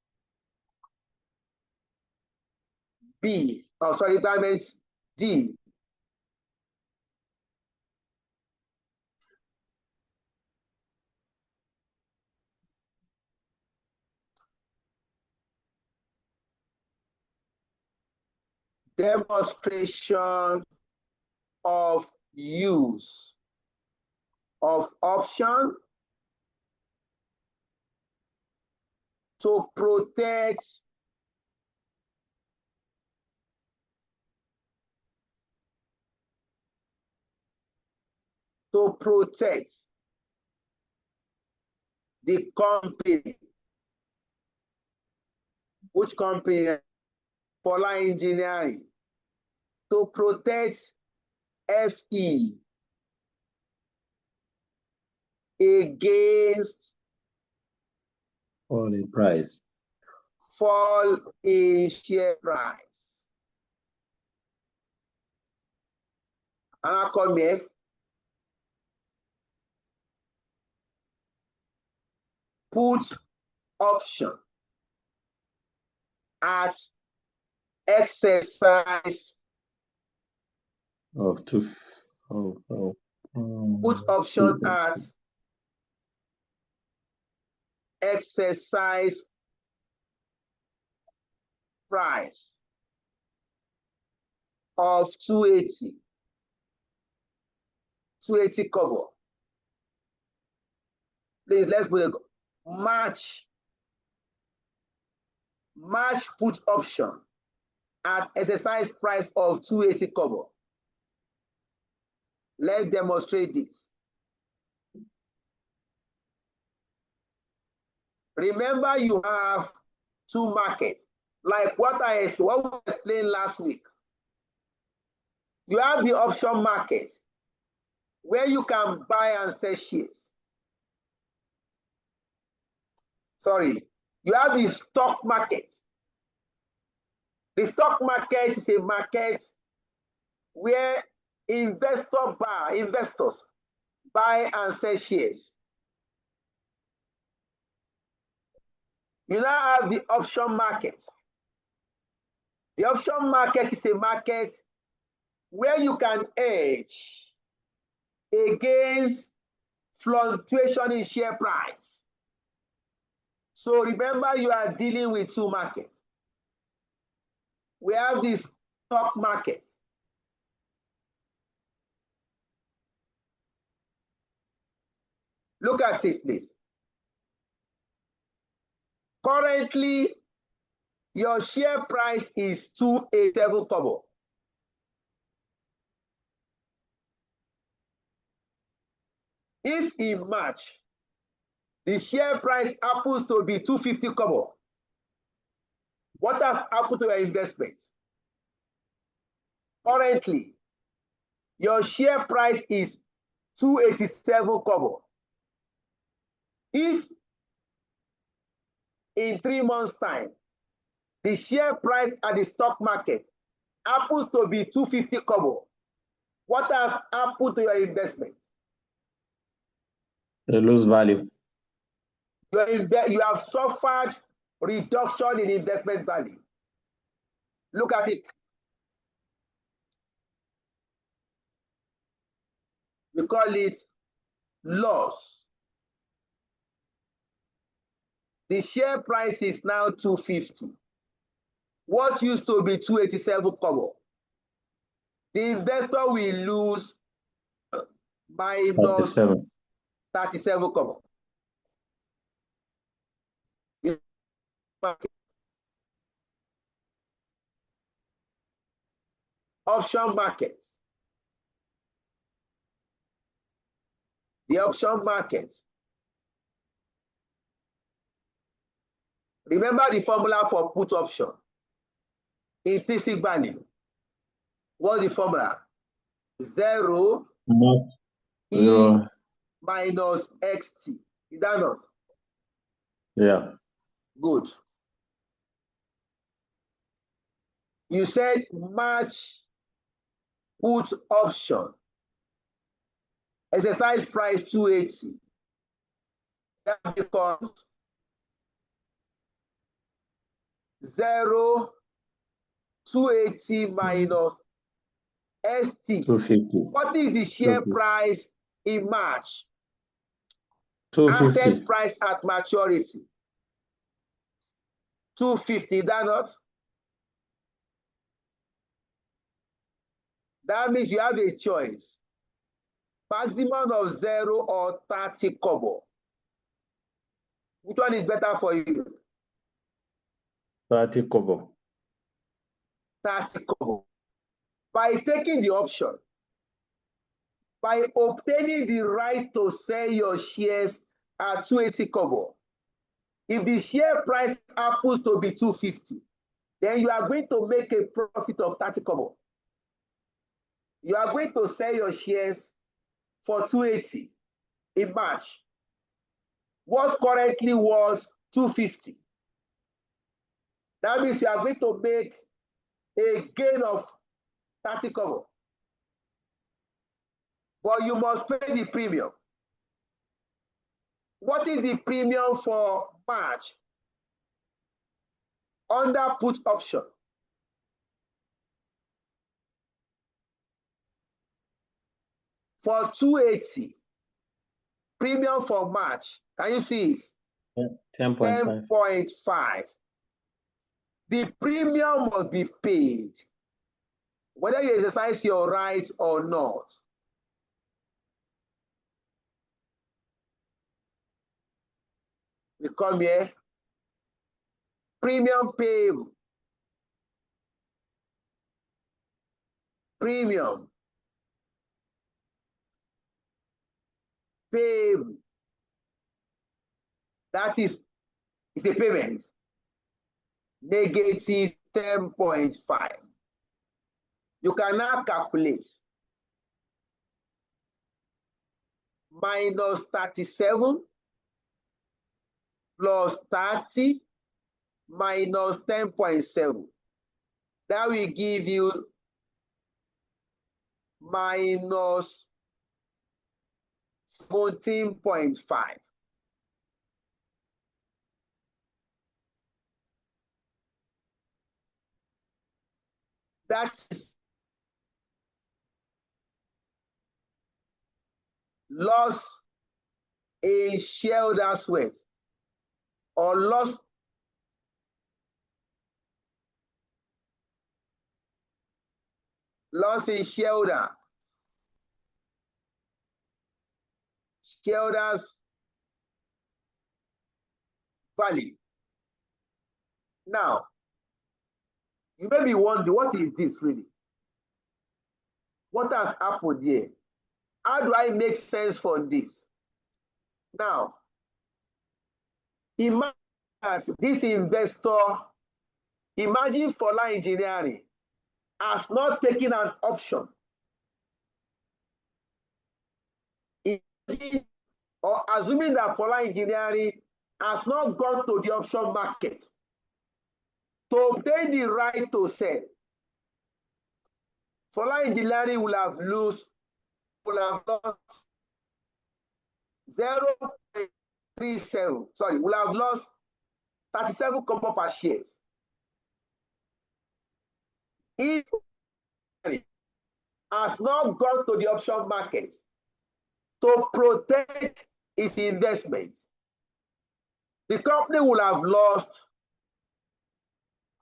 B, requirements D. Demonstration of use of option to protect the company. Which company? Polar Engineering. To protect FE against fall in price. Fall in share price. And I come here. Put option at exercise Of two. put option at exercise price of 280 kobo. Please, let's put a match put option at exercise price of 280 kobo. Let's demonstrate this. Remember, you have two markets, like what we explained last week. You have the option market where you can buy and sell shares. Sorry, you have the stock market. The stock market is a market where investors buy and sell shares. You now have the option market. The option market is a market where you can hedge against fluctuation in share price. So remember, you are dealing with two markets. We have this stock market. Look at it, please. Currently, your share price is 287 kobo. If in March, the share price happens to be 250 kobo, what has happened to your investment? Currently, your share price is 287 kobo. If in 3 months' time, the share price at the stock market happens to be 250 kobo, what has happened to your investment? They lose value. You have suffered reduction in investment value. Look at it. We call it loss. The share price is now 250. What used to be 287 kobo? The investor will lose minus 37 kobo. Option market. The option market. Remember the formula for put option. Intrinsic value. What's the formula? 0 E minus XT. Is that not? Yeah. Good. You said match put option. Exercise price 280. That becomes 280 minus ST. 250. What is the share price in March? 250. Asset price at maturity. 250, that not? That means you have a choice. Maximum of 0 or 30 kobo. Which one is better for you? 30 kobo. 30 kobo. By taking the option, by obtaining the right to sell your shares at 280 kobo, if the share price happens to be 250, then you are going to make a profit of 30 kobo. You are going to sell your shares for 280 in March. What currently was 250. That means you are going to make a gain of 30 kobo. But you must pay the premium. What is the premium for March? Under put option. For 280, premium for March, can you see it? 10.5. The premium must be paid, whether you exercise your rights or not. We come here, premium payable. Premium payable. That is a payment. Negative 10.5. You can now calculate. Minus 37 plus 30 minus 10.7. That will give you minus 17.5. That is loss in shareholders' wealth or loss in shareholders value. Now, you may be wondering, what is this really? What has happened here? How do I make sense for this? Now, imagine that this investor, imagine Fola Engineering, has not taken an option. Imagine, or assuming that Fola Engineering has not gone to the option market to obtain the right to sell. Solar engineering will have lost 0.37. Sorry, will have lost 37 kobo per shares. If it has not gone to the option market to protect its investments, the company will have lost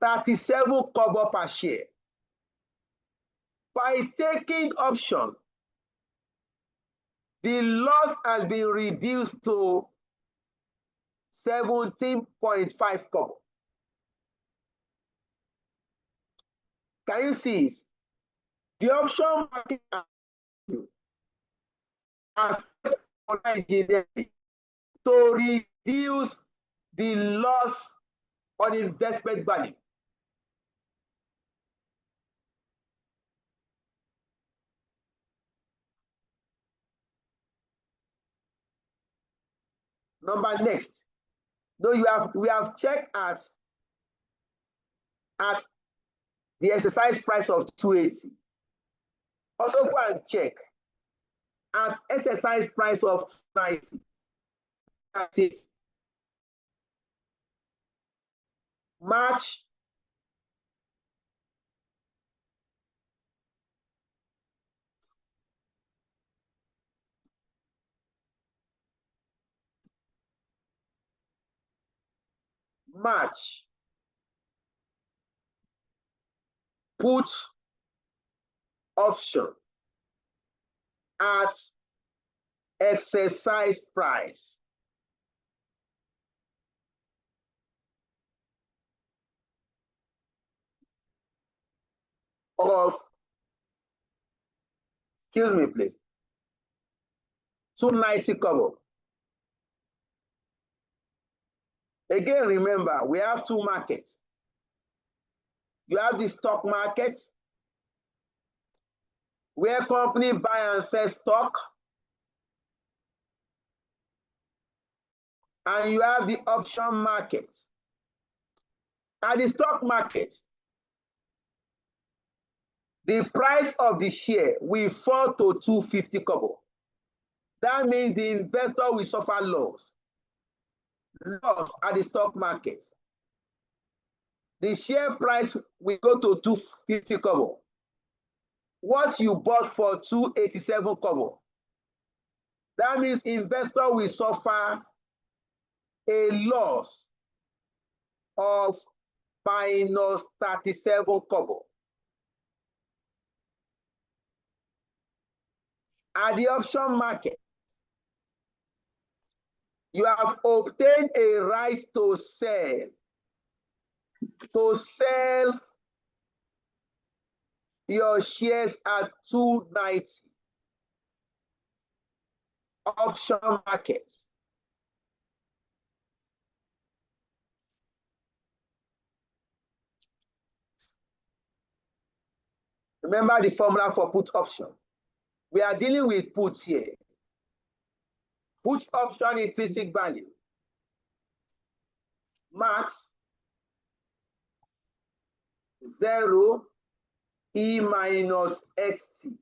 37 kobo per share. By taking option, the loss has been reduced to 17.5 kobo. Can you see it? The option market has to reduce the loss on investment value. Number next, though we have checked at the exercise price of 280. Also go and check at exercise price of 90. That is March 'March' put option at exercise price of, excuse me please, 290 kobo. Again, remember, we have two markets. You have the stock market, where company buy and sell stock, and you have the option market. At the stock market, the price of the share will fall to 250 kobo. That means the investor will suffer loss at the stock market. The share price will go to 250 kobo. What you bought for 287 kobo, that means investor will suffer a loss of minus 37 kobo. At the option market, you have obtained a right to sell your shares at 290. Option market. Remember the formula for put option. We are dealing with puts here. Put option intrinsic value. Max 0 E minus XT.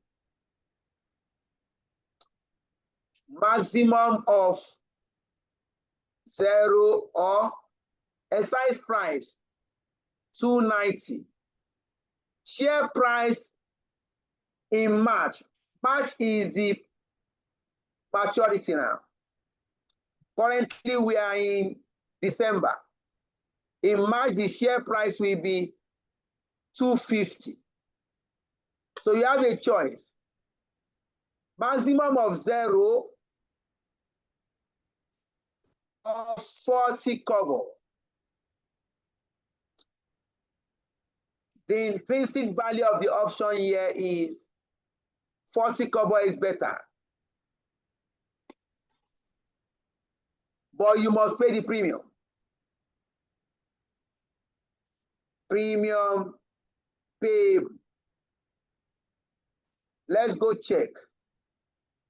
Maximum of 0 or exercise price 290. Share price in March. March is the maturity now. Currently, we are in December. In March, the share price will be 250. So you have a choice. Maximum of 0 or 40 kobo. The intrinsic value of the option here is 40 kobo is better. But you must pay the premium. Premium payable. Let's go check.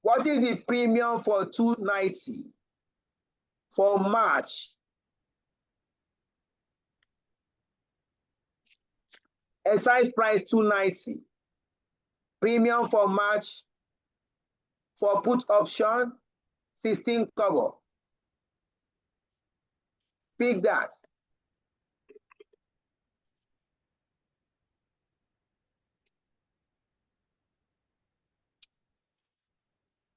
What is the premium for 290 for March? Exercise price 290. Premium for March for put option, 16 kobo. Pick that.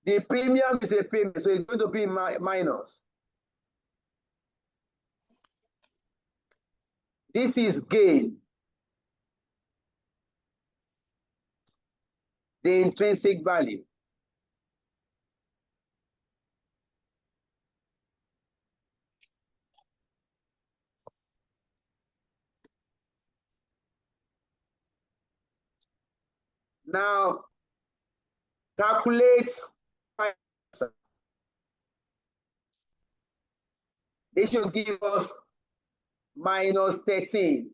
The premium is a payment, so it's going to be minus. This is gain. The intrinsic value. Now, calculate. This should give us minus 13.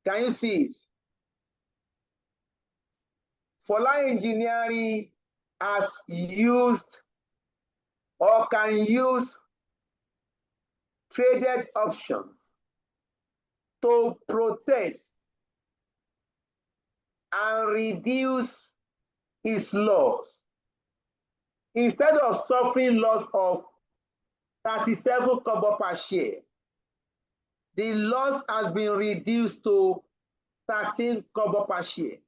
Can you see it? Fola Engineering has used or can use traded options to protect and reduce its loss. Instead of suffering loss of 37 kobo per share, the loss has been reduced to 13 kobo per share.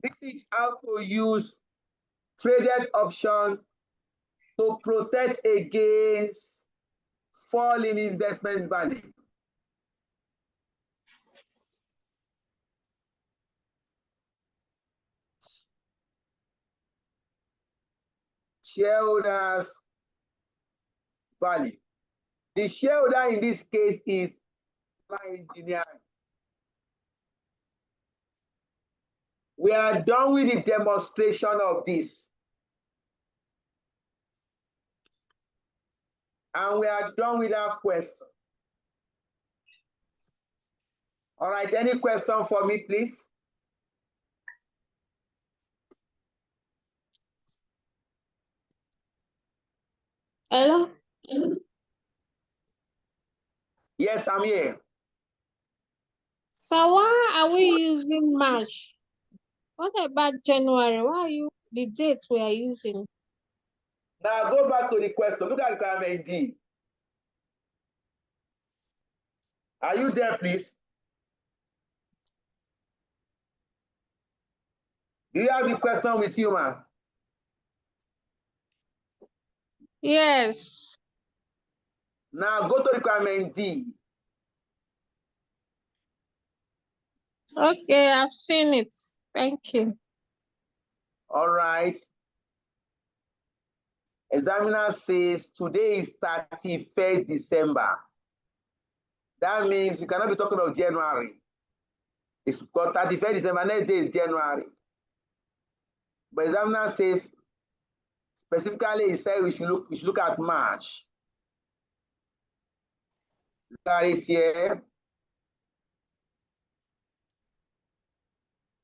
This is how to use traded options to protect against fall in investment value. Shareholders value. The shareholder in this case is engineering. We are done with the demonstration of this. And we are done with our question. All right, any question for me, please? Hello? Yes, I'm here. So why are we using March? What about January? Why are you the dates we are using? Now go back to the question. Look at requirement D. Are you there, please? Do you have the question with you, ma'am? Yes. Now go to requirement D. Okay, I've seen it. Thank you. All right. Examiner says today is 31st December. That means you cannot be talking of January. It's got 31st December, next day is January. But examiner says, specifically, he said we should look at March. Look at it here.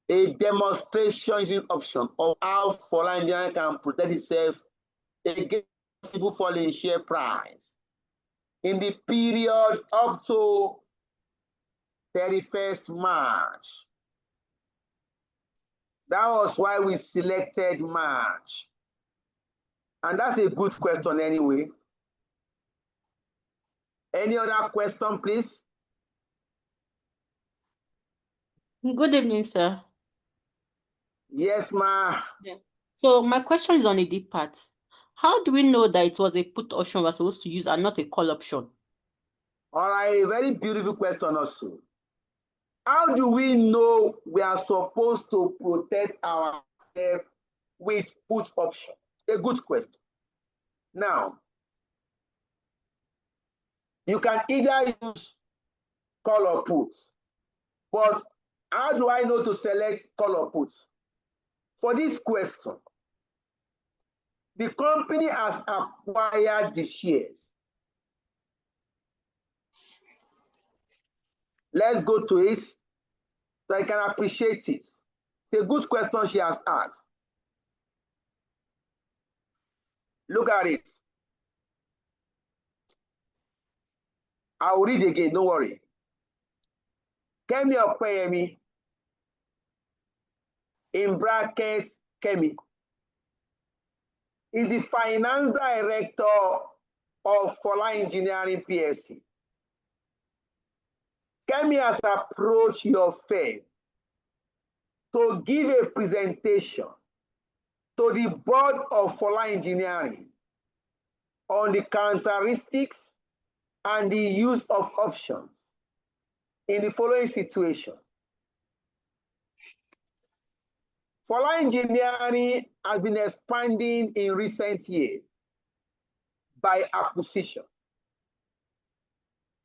A demonstration using option of how Fola Engineering can protect itself against possible fall in share price in the period up to 31st March. That was why we selected March. And that's a good question anyway. Any other question, please? Good evening, sir. Yes, ma. Yeah. So my question is on the deep part. How do we know that it was a put option we're supposed to use and not a call option? All right, very beautiful question also. How do we know we are supposed to protect ourselves with put option? A good question. Now, you can either use call or put, but how do I know to select call or put? For this question, the company has acquired the shares. Let's go to it so I can appreciate it. It's a good question she has asked. Look at it. I'll read again, don't worry. Kemi Opeyemi, in brackets, Kemi, is the finance director of Fola Engineering PSC. Kemi has approached your firm to give a presentation to the board of Fola Engineering on the characteristics and the use of options in the following situation. Fola Engineering has been expanding in recent years by acquisition.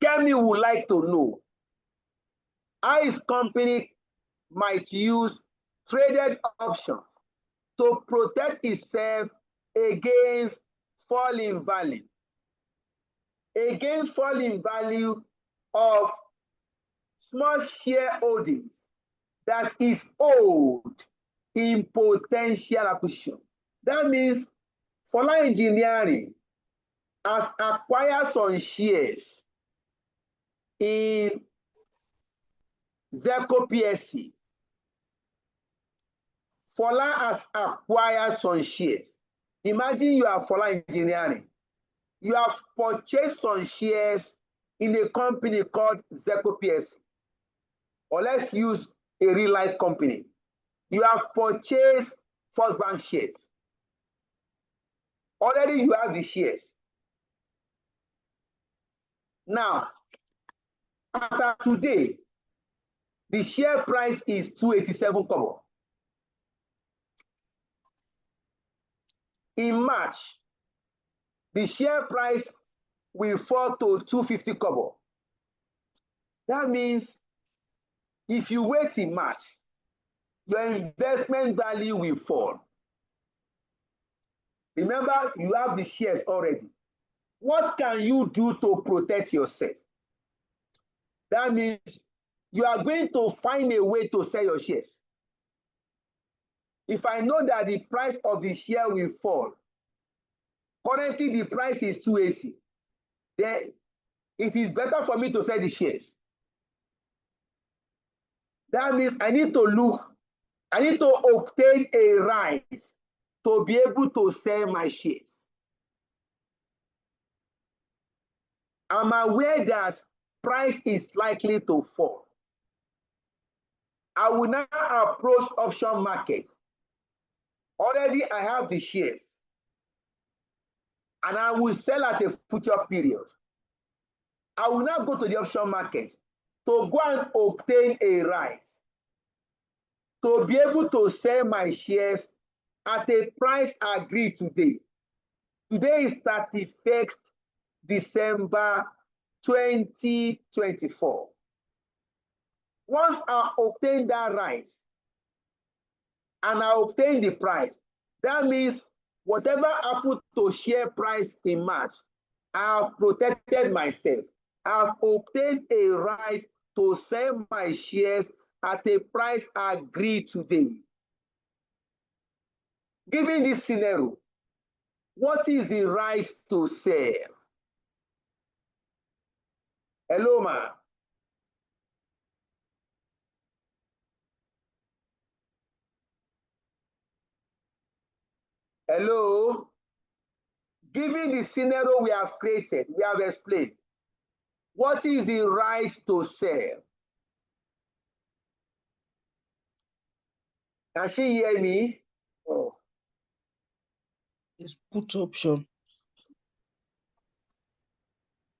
Kemi would like to know how his company might use traded options to protect itself against falling value. Against falling value of small shareholdings that is owed in potential acquisition. That means Fola Engineering has acquired some shares in Zeco PSC. Fola has acquired some shares. Imagine you are Fola Engineering. You have purchased some shares in a company called Zeco PSC. Or let's use a real life company. You have purchased First Bank shares. Already you have the shares. Now, as of today, the share price is 287 kobo. In March, the share price will fall to 250 kobo. That means if you wait in March, your investment value will fall. Remember, you have the shares already. What can you do to protect yourself? That means you are going to find a way to sell your shares. If I know that the price of the share will fall, currently the price is 280, then it is better for me to sell the shares. That means I need to obtain a right to be able to sell my shares. I'm aware that price is likely to fall. I will now approach option market. Already I have the shares, and I will sell at a future period. I will now go to the option market to go and obtain a right to be able to sell my shares at a price agreed today. Today is 31st December 2024. Once I obtain that right and I obtain the price, that means whatever happened to share price in March, I have protected myself. I have obtained a right to sell my shares at a price agreed today. Given this scenario, what is the right to sell? Hello, ma. Hello. Given the scenario we have created, we have explained, what is the right to sell? Can she hear me? Oh. It's put option.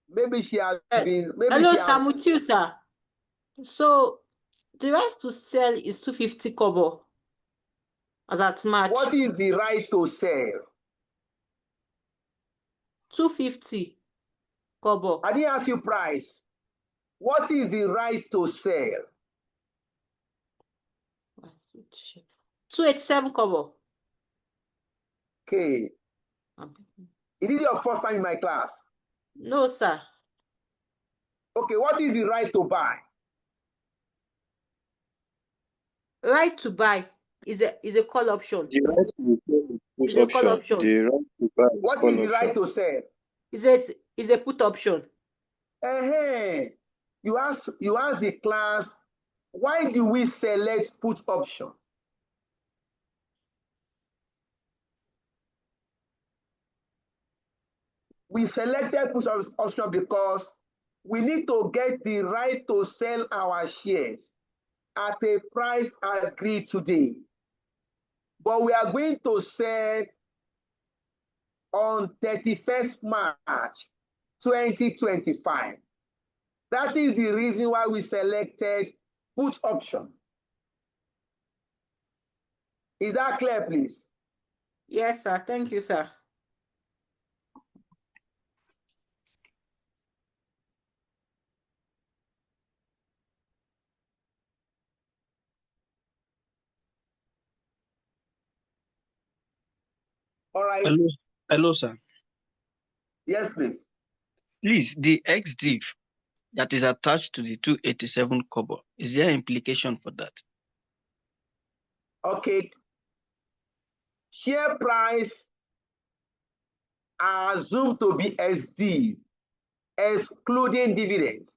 Maybe she has been. Maybe Hello, she sir. has, With you, sir. So the right to sell is 250 kobo as at March. what is the right to sell? 250 kobo. I didn't ask you price. What is the right to sell? 287 kobo. Okay. Is it your first time in my class? No, sir. Okay, what is the right to buy? Right to buy is a call option. The right to put It's a call option. option. The right to buy is What call is the right option. to sell? Is a put option. You ask the class, why do we select put option? We selected put option because we need to get the right to sell our shares at a price agreed today. But we are going to sell on 31st March 2025. That is the reason why we selected put option. Is that clear, please? Yes, sir. Thank you, sir. All right. Hello, sir. Yes, please. Please, the ex-div that is attached to the 287 kobo, is there implication for that? Okay. Share price are assumed to be SD, excluding dividends.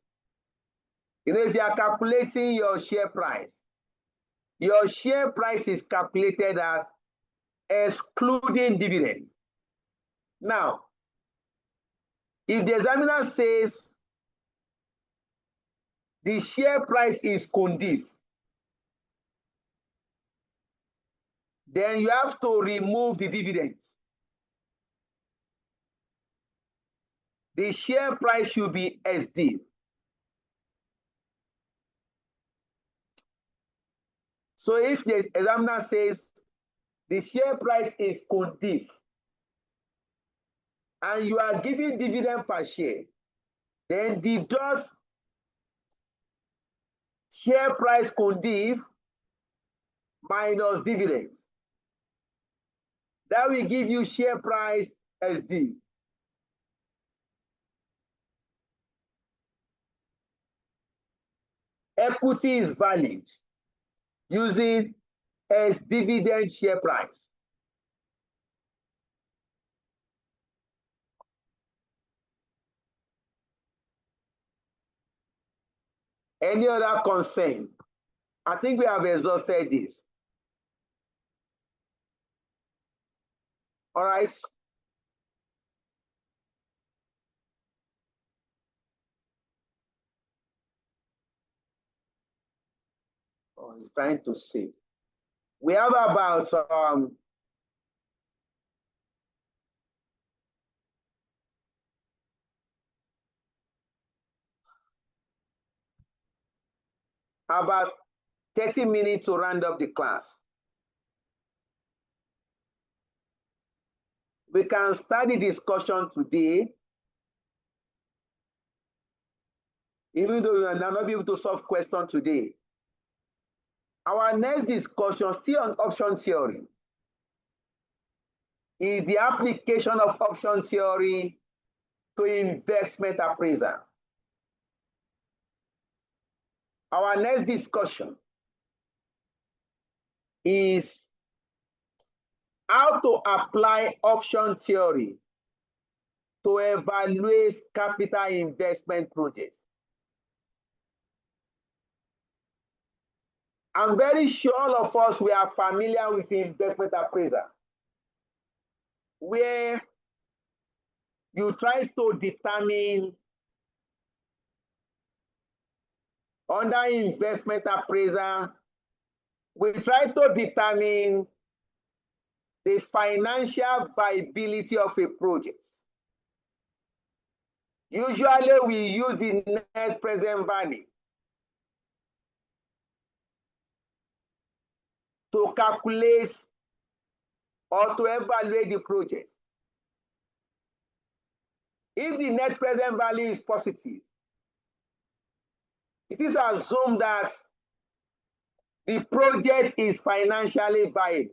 You know, if you are calculating your share price is calculated as excluding dividends. Now, if the examiner says the share price is condiv, then you have to remove the dividends. The share price should be SD. So if the examiner says the share price is condiv and you are giving dividend per share, then deduct share price condiv minus dividends. That will give you share price SD. Equity is valued using as dividend share price. Any other concern? I think we have exhausted this. All right. Oh, he's trying to see. We have about about 30 minutes to round up the class. We can start the discussion today, even though we are not able to solve question today. Our next discussion, still on option theory, is the application of option theory to investment appraisal. Our next discussion is how to apply option theory to evaluate capital investment projects. I'm very sure all of us we are familiar with investment appraisal, where you try to determine under investment appraisal, we try to determine the financial viability of a project. Usually we use the net present value to calculate or to evaluate the project. If the net present value is positive, it is assumed that the project is financially viable.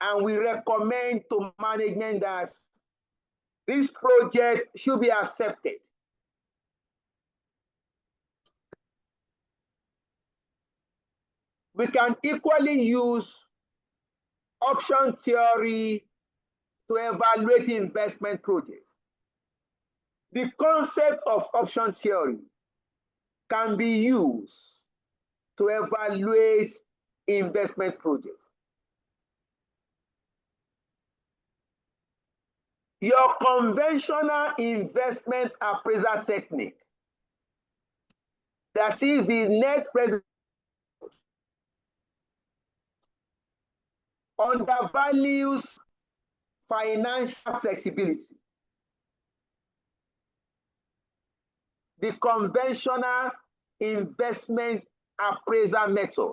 And we recommend to management that this project should be accepted. We can equally use option theory to evaluate investment projects. The concept of option theory can be used to evaluate investment projects. Your conventional investment appraisal technique, that is the net present, undervalues financial flexibility. The conventional investment appraisal method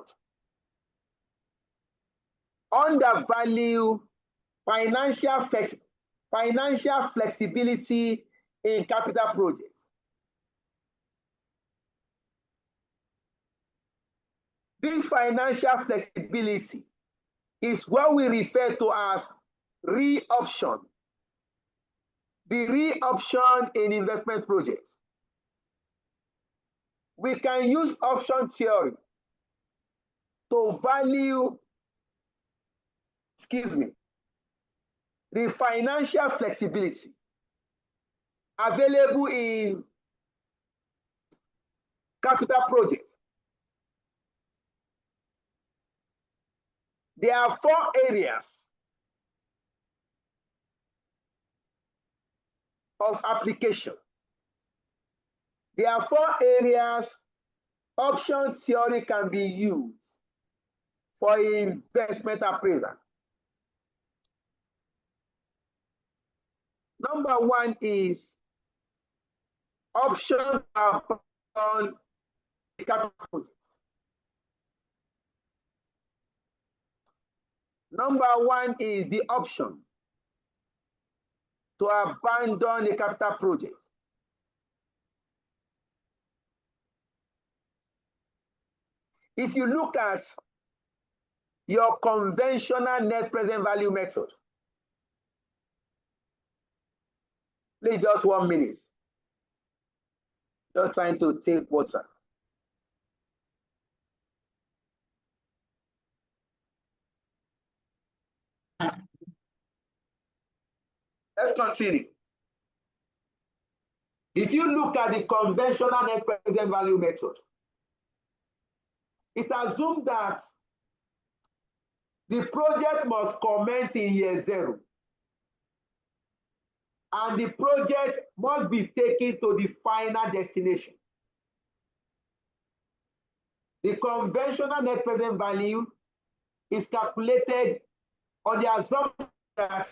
undervalue financial flexibility in capital projects. This financial flexibility is what we refer to as re-option. The re-option in investment projects. We can use option theory to value, the financial flexibility available in capital projects. There are 4 areas of application. There are 4 areas option theory can be used for investment appraisal. Number 1 is option on capital projects. Number 1 is the option to abandon the capital projects. If you look at your conventional net present value method, please just 1 minute. Just trying to take water. Let's continue. If you look at the conventional net present value method, it assumes that the project must commence in year 0, and the project must be taken to the final destination. The conventional net present value is calculated on the assumption that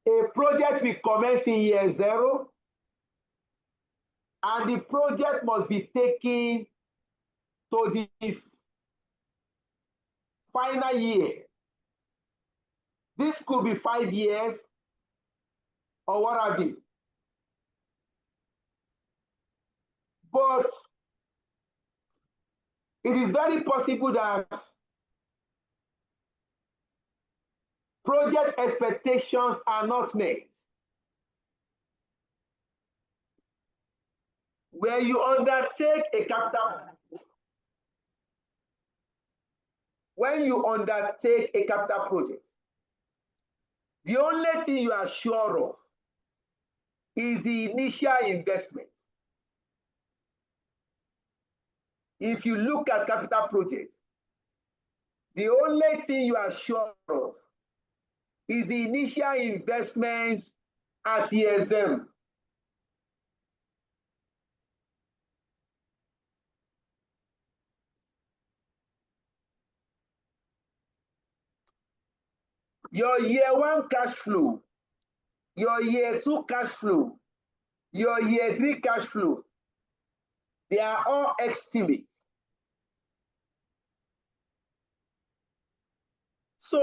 a project will commence in year 0, and the project must be taken to the final year. This could be 5 years or what have you. But it is very possible that project expectations are not met. Where you undertake a capital, when you undertake a capital project, the only thing you are sure of is the initial investment. If you look at capital projects, the only thing you are sure of is the initial investments at year 0. Your year 1 cash flow, your year 2 cash flow, your year 3 cash flow, they are all estimates. So,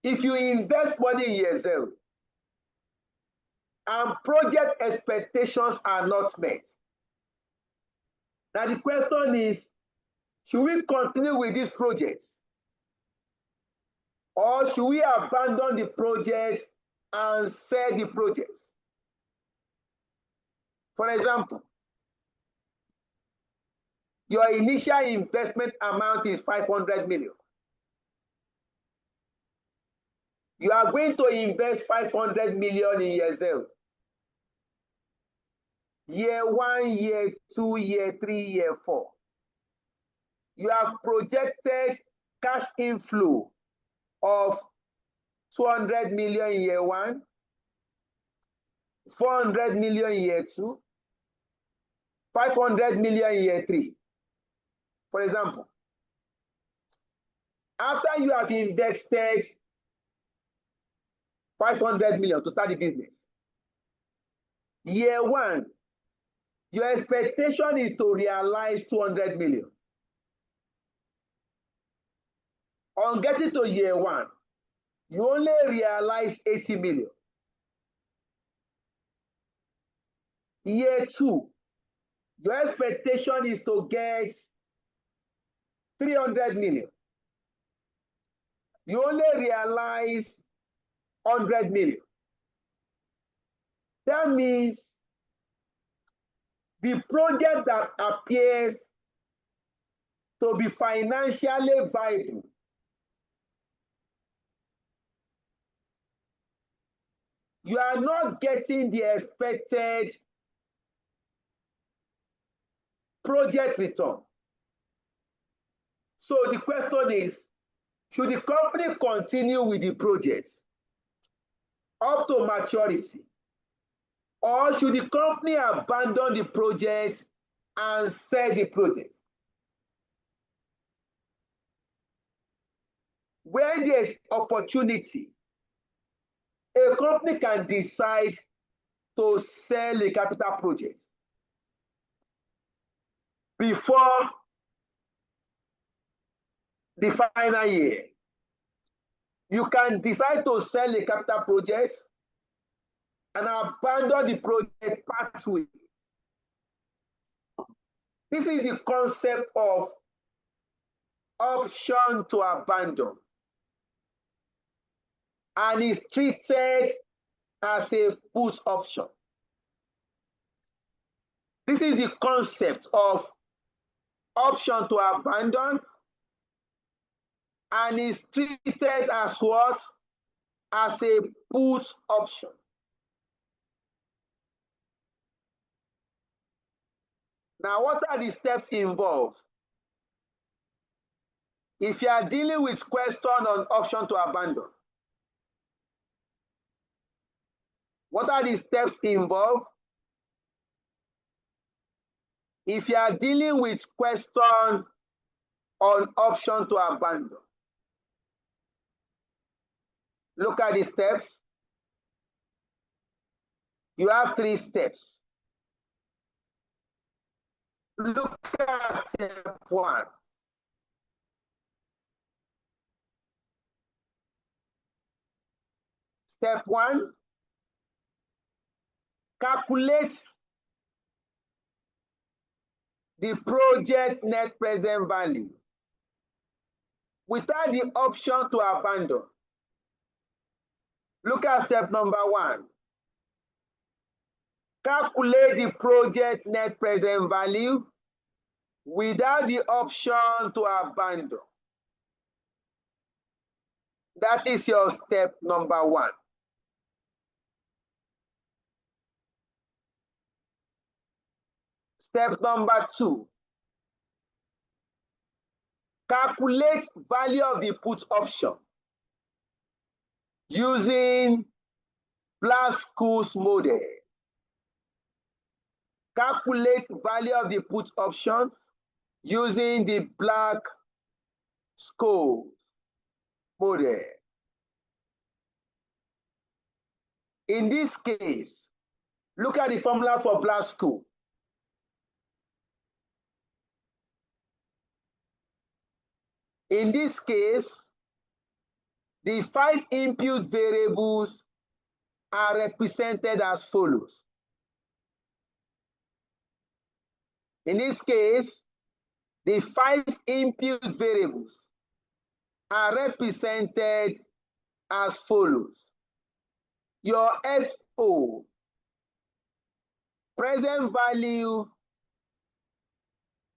if you invest money in year 0 and project expectations are not met, now the question is, should we continue with these projects? Or should we abandon the project and sell the projects? For example, your initial investment amount is 500 million. You are going to invest 500 million in year 0. Year 1, year 2, year 3, year 4. You have projected cash inflow of 200 million in year 1, 400 million in year 2, 500 million in year 3. For example, after you have invested 500 million to start the business, year 1, your expectation is to realize 200 million. On getting to year 1, you only realize 80 million. Year 2, your expectation is to get 300 million. You only realize 100 million. That means the project that appears to be financially viable you are not getting the expected project return. So the question is, should the company continue with the project up to maturity, or should the company abandon the project and sell the project? When there's opportunity, a company can decide to sell a capital project before the final year. You can decide to sell a capital project and abandon the project partway. This is the concept of option to abandon, and is treated as a put option. This is the concept of option to abandon, and is treated as what? As a put option. Now, what are the steps involved? If you are dealing with question on option to abandon, what are the steps involved? If you are dealing with question on option to abandon, look at the steps. You have 3 steps. Look at step 1. Step 1, calculate the project net present value without the option to abandon. Look at step number 1. Calculate the project net present value without the option to abandon. That is your step number 1. Step number 2, calculate value of the put option using Black-Scholes model. Calculate value of the put options using the Black-Scholes model. In this case, look at the formula for Black-Scholes. In this case, the 5 input variables are represented as follows. In this case, the 5 input variables are represented as follows. Your SO, present value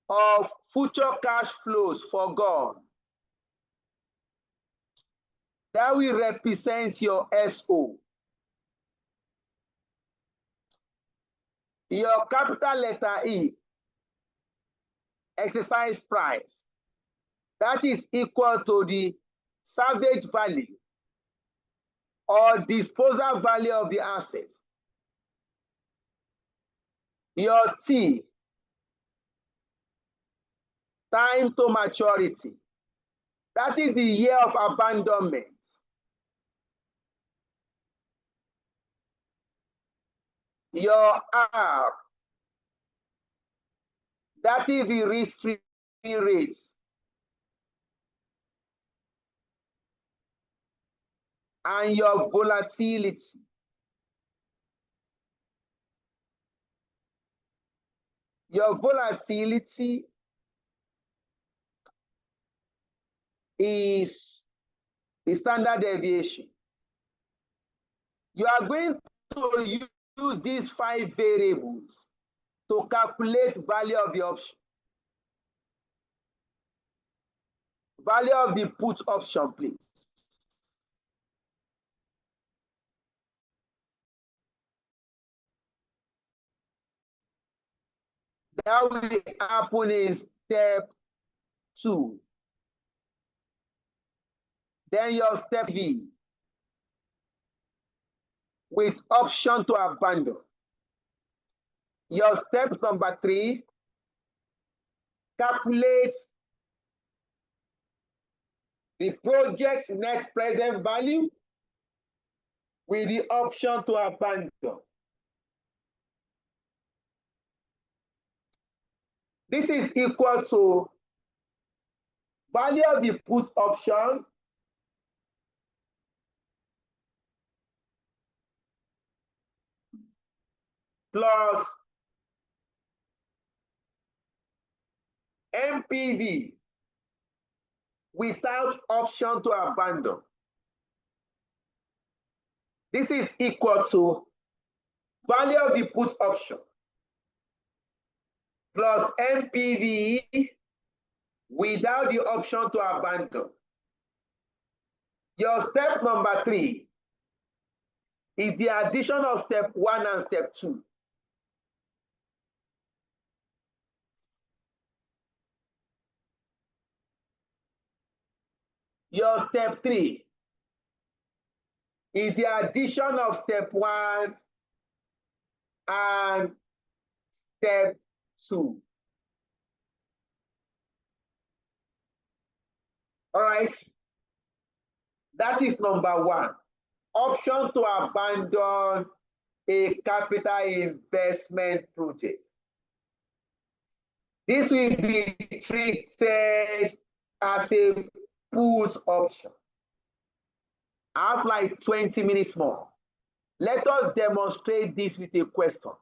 of future cash flows forgone. That will represent your SO. Your capital letter E, exercise price, that is equal to the salvage value or disposal value of the asset. Your T, time to maturity, that is the year of abandonment. Your R, that is the risk-free rate. And your volatility. Your volatility is the standard deviation. You are going to use these 5 variables to calculate value of the option. Value of the put option, please. That will happen in step 2. Then your step V with option to abandon. Your step number 3, calculate the project's net present value with the option to abandon. This is equal to value of the put option plus MPV without option to abandon. This is equal to value of the put option plus MPV without the option to abandon. Your step number 3 is the addition of step 1 and step 2. Your step 3 is the addition of step 1 and step 2. All right. That is number 1. Option to abandon a capital investment project. This will be treated as a put option. I have like 20 minutes more. Let us demonstrate this with a question.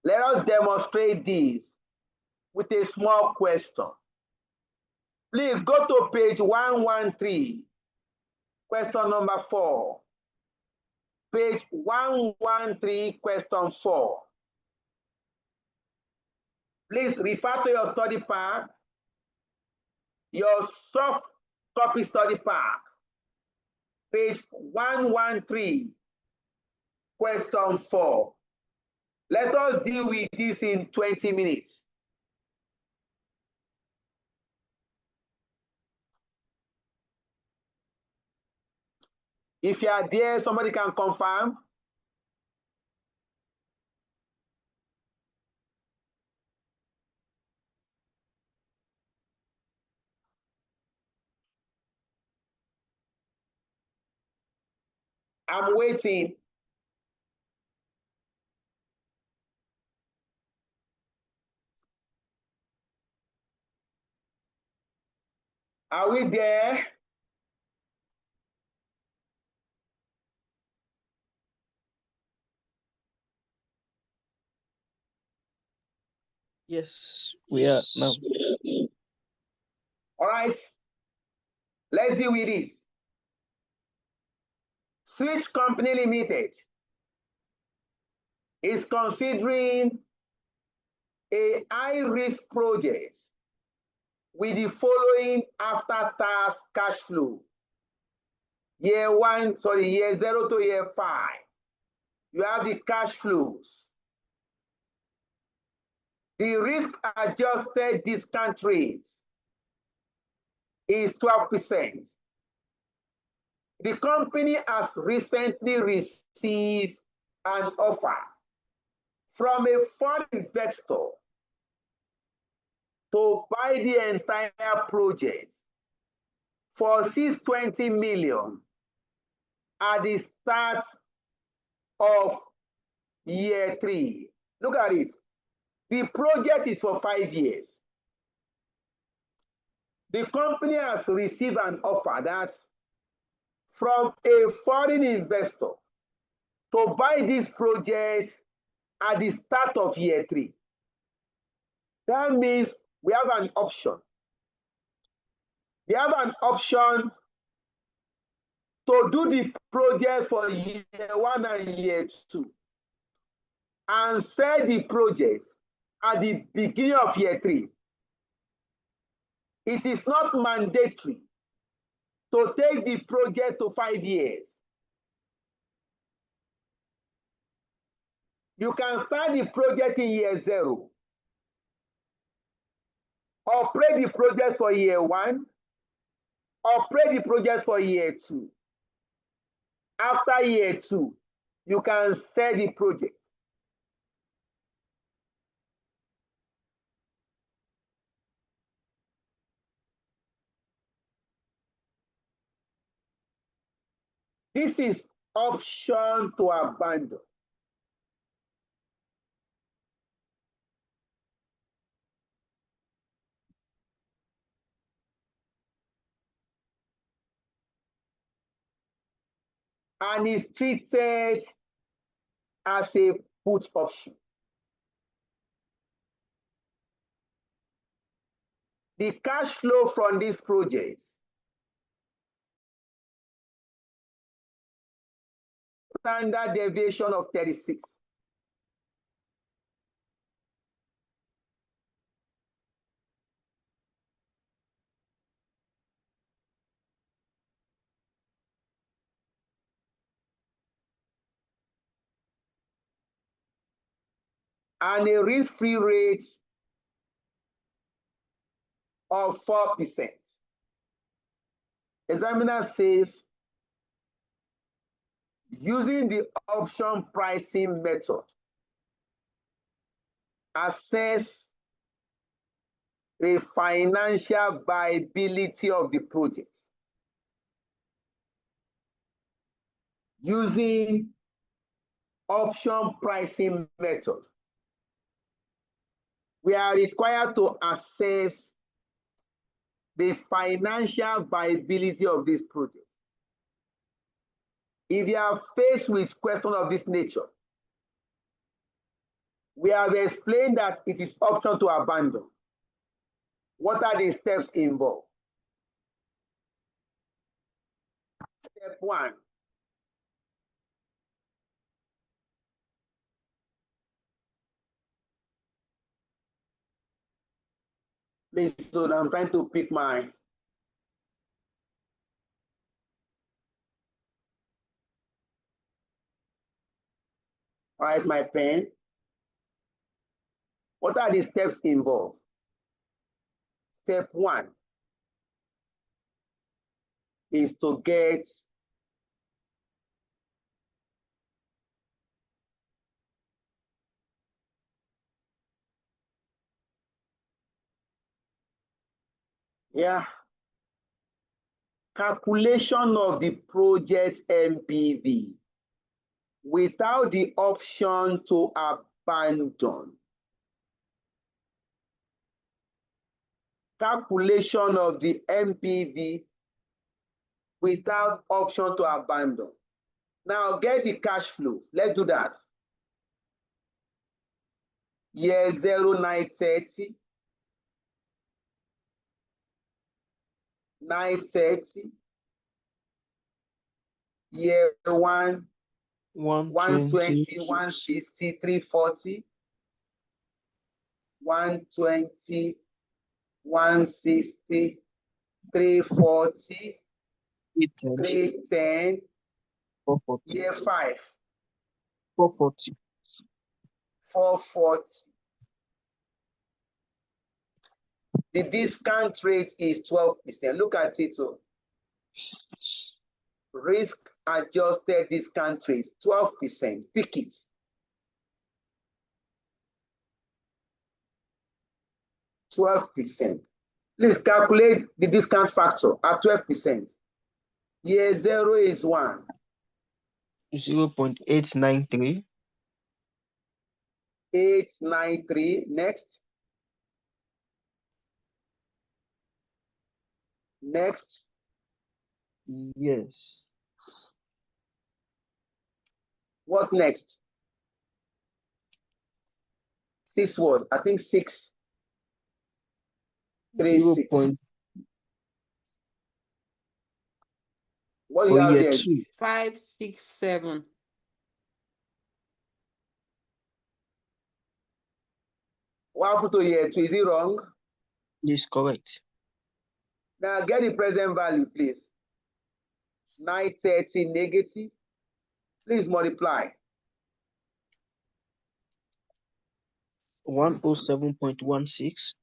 Let us demonstrate this with a small question. Please go to page 113, question number 4. Page 113, question 4. Please refer to your study pack, your soft copy study pack. Page 113, question 4. Let us deal with this in 20 minutes. If you are there, somebody can confirm. I'm waiting. Are we there? Yes, we are now. All right. Let's deal with this. Switch Company Limited is considering a high-risk project with the following after-tax cash flow. Year 0 to year 5. You have the cash flows. The risk-adjusted discount rate is 12%. The company has recently received an offer from a foreign investor to buy the entire project for $620 million at the start of year 3. Look at it. The project is for 5 years. The company has received an offer that's from a foreign investor to buy these projects at the start of year 3. That means we have an option. We have an option to do the project for year 1 and year 2 and sell the project at the beginning of year 3. It is not mandatory to take the project to 5 years. You can start the project in year 0, operate the project for year 1, operate the project for year 2. After year 2, you can sell the project. This is option to abandon. And is treated as a put option. The cash flow from these projects standard deviation of 36. And a risk-free rate of 4%. Examiner says, using the option pricing method, assess the financial viability of the project. Using option pricing method, we are required to assess the financial viability of this project. If you are faced with questions of this nature, we have explained that it is option to abandon. What are the steps involved? Step 1. Please, so I'm trying to pick my write my pen. What are the steps involved? Step 1 is to get calculation of the project NPV without the option to abandon. Calculation of the NPV without option to abandon. Now get the cash flows. Let's do that. Year 0, 930. 930. Year 1, 120, 160, 340. 120, 160, 340, 310, 310, 440, year 5, 440. 440. The discount rate is 12%. Look at it. Risk adjusted discount rate, 12%. Pick it. 12%. Please calculate the discount factor at 12%. Year 0 is 1. 0.893. 893. Next. Next. Yes. What next? 6 what? I think 6. 3, 6. What do you For have year there? 2. 5, 6, 7. What happened to year 2? Is it wrong? Is correct. Now get the present value, please. 930 negative. Please multiply. 107.16.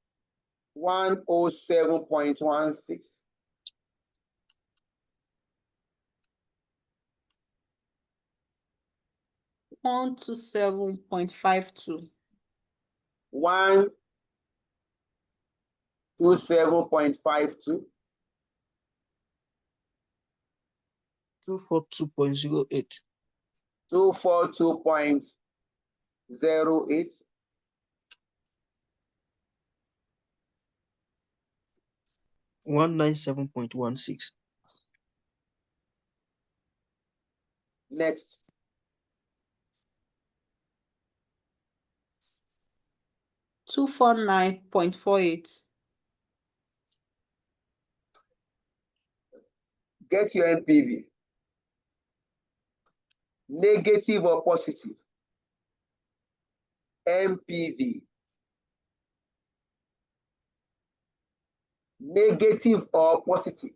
107.16. 127.52. 127.52. 242.08. 242.08. 197.16. Next. $249.48. Get your NPV. Negative or positive? NPV. Negative or positive?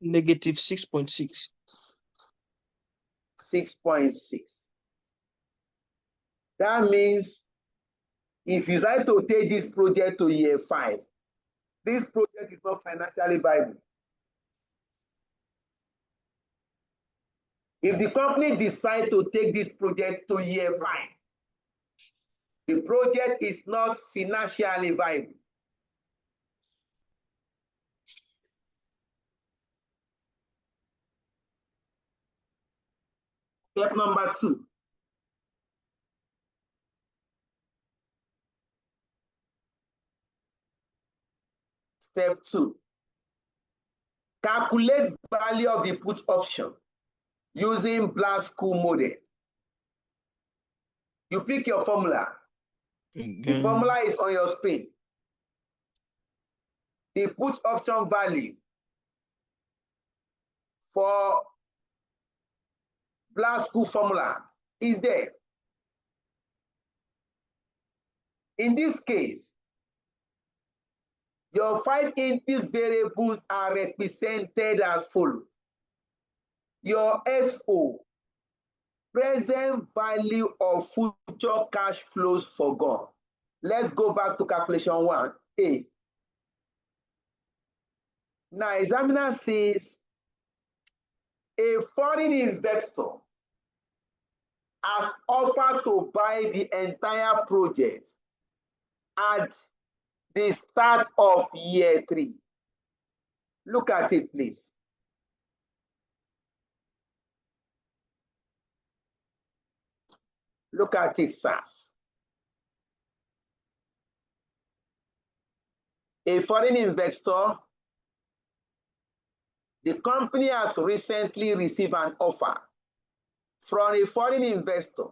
Negative 6.6. 6.6. That means if you decide to take this project to year 5, this project is not financially viable. If the company decides to take this project to year 5, the project is not financially viable. Step number 2. Step 2. Calculate value of the put option using Black School model. You pick your formula. The formula is on your screen. The put option value for Black School formula is there. In this case, your 5 input variables are represented as follows. Your SO, present value of future cash flows forgone. Let's go back to calculation 1A. Now, examiner says a foreign investor has offered to buy the entire project at the start of year 3. Look at it, please. Look at it, sirs. A foreign investor, the company has recently received an offer from a foreign investor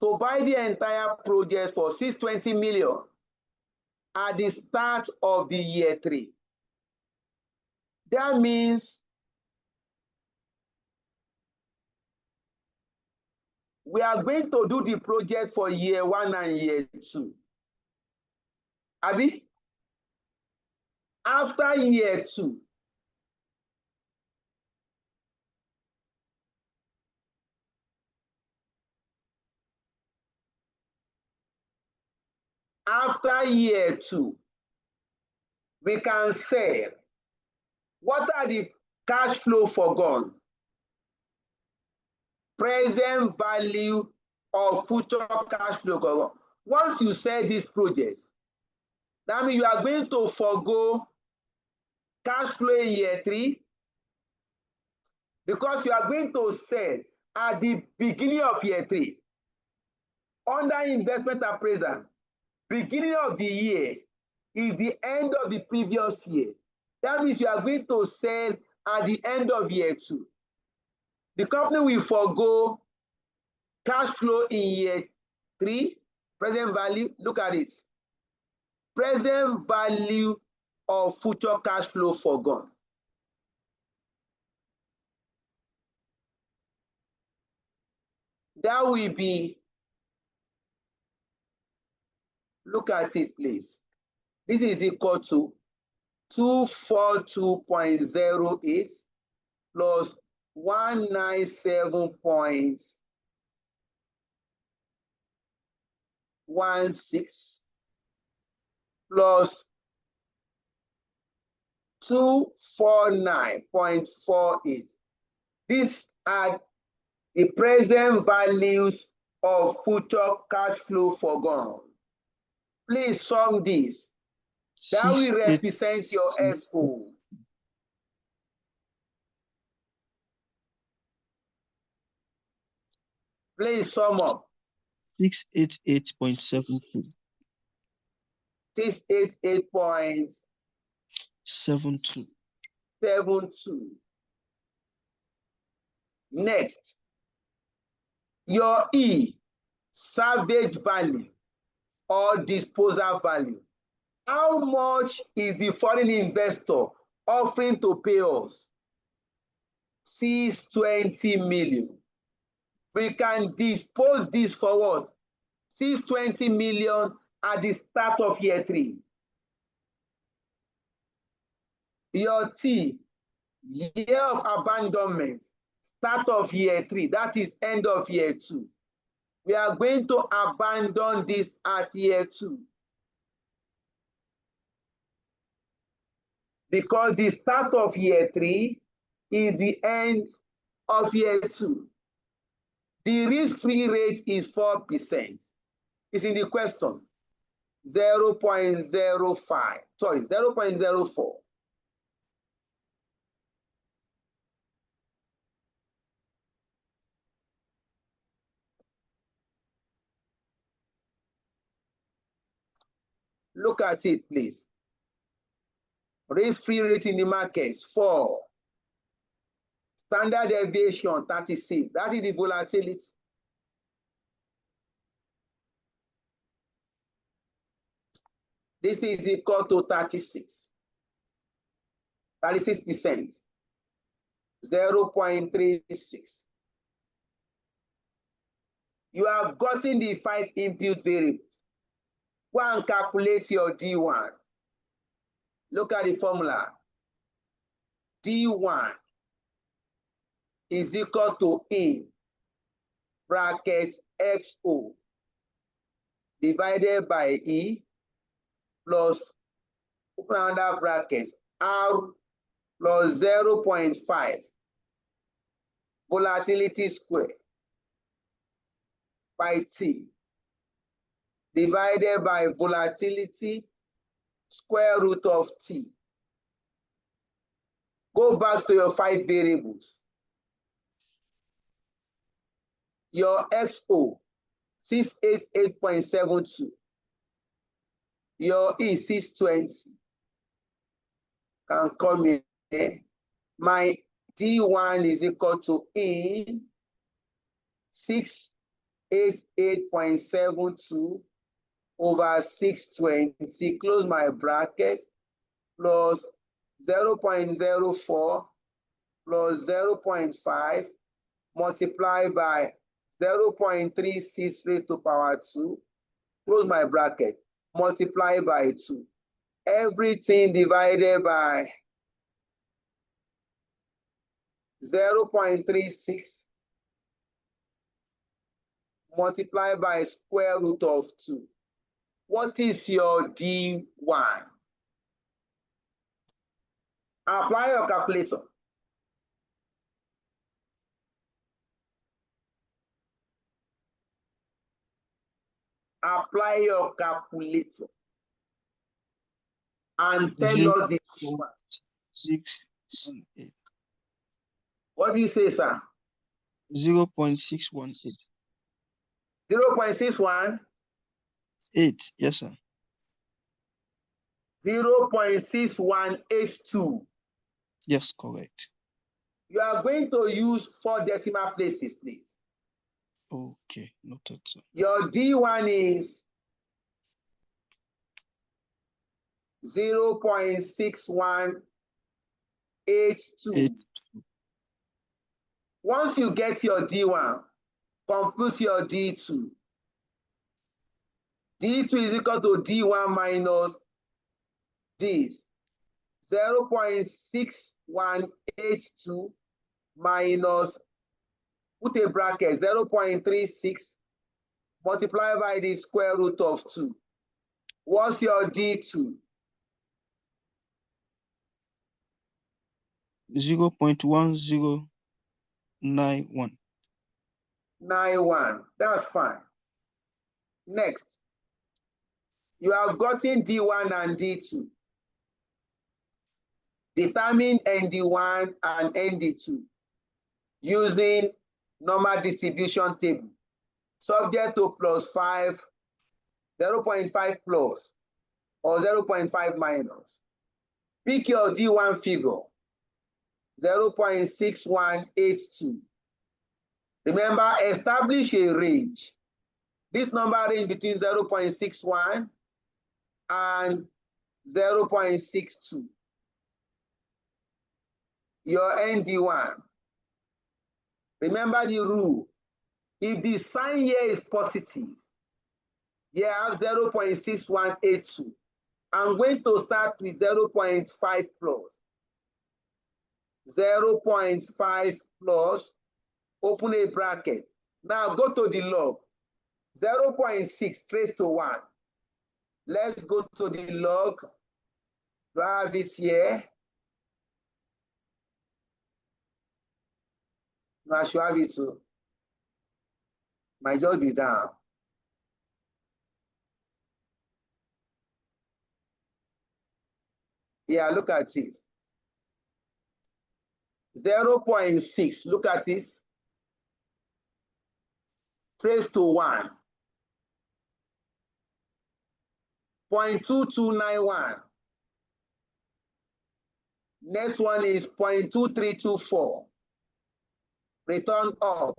to buy the entire project for 620 million at the start of the year 3. That means We are going to do the project for year 1 and year 2. Abi? After year 2, we can sell. What are the cash flow forgone? Present value of future cash flow forgone. Once you sell this project, that means you are going to forgo cash flow in year 3 because you are going to sell at the beginning of year 3. Under investment appraisal, beginning of the year is the end of the previous year. That means you are going to sell at the end of year 2. The company will forgo cash flow in year 3, present value, look at it. Present value of future cash flow forgone. That will be, look at it please. This is equal to 242.08 plus 197.16 plus 249.48. These are the present values of future cash flow forgone. Please sum this. That will represent your FO. Please sum up. 688.72. 688.72. Next, your E, salvage value or disposal value. How much is the foreign investor offering to pay us? 620 million. We can dispose this for what? 620 million at the start of year 3. Your T, year of abandonment, start of year 3, that is end of year 2. We are going to abandon this at year 2. Because the start of year 3 is the end of year 2. The risk-free rate is 4%. It's in the question. 0.05, sorry, 0.04. Look at it, please. Risk-free rate in the market, 4. Standard deviation, 36. That is the volatility. This is equal to 36. 36%. 0.36. You have gotten the 5 input variables. Go and calculate your D1. Look at the formula. D1 is equal to in bracket XO divided by E plus open under bracket R plus 0.5 volatility square by T divided by volatility square root of T. Go back to your 5 variables. Your XO, 688.72. Your E, 620. Can come in here. My D1 is equal to E, 688.72 over 620, close my bracket, plus 0.04 plus 0.5 multiplied by 0.36 raised to power 2, close my bracket, multiply by 2. Everything divided by 0.36 multiplied by square root of 2. What is your D1? Apply your calculator. Apply your calculator and tell us the number. 0.618. What do you say, sir? 0.618. 0.61? 8. Yes, sir. 0.6182. Yes, correct. You are going to use 4 decimal places, please. Okay, noted, sir. Your D1 is 0.6182. 8. Once you get your D1, compute your D2. D2 is equal to D1 minus this. 0.6182 minus, put a bracket, 0.36 multiplied by the square root of 2. What's your D2? 0.1091. 91. That's fine. Next, you have gotten D1 and D2. Determine ND1 and ND2 using normal distribution table. Subject to +5, 0.5 plus, or 0.5 minus. Pick your D1 figure, 0.6182. Remember, establish a range. This number range between 0.61 and 0.62. Your ND1. Remember the rule. If the sign here is positive, here I have 0.6182. I'm going to start with 0.5 plus. 0.5 plus, open a bracket. Now go to the log. 0.6 raised to 1. Let's go to the log. Do I have it here? No, I should have it too. Might just be down. Yeah, look at it. 0.6, look at this. Trace to 1. 0.2291. Next one is 0.2324. Return up.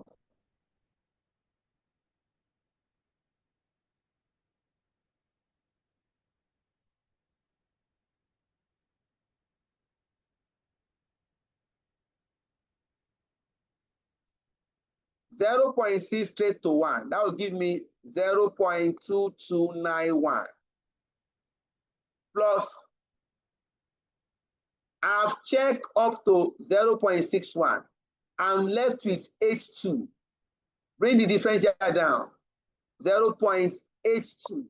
Zero 0.6 straight to 1. That will give me 0.2291. Plus, I've checked up to 0.61. I'm left with H2. Bring the differential down. 0.82.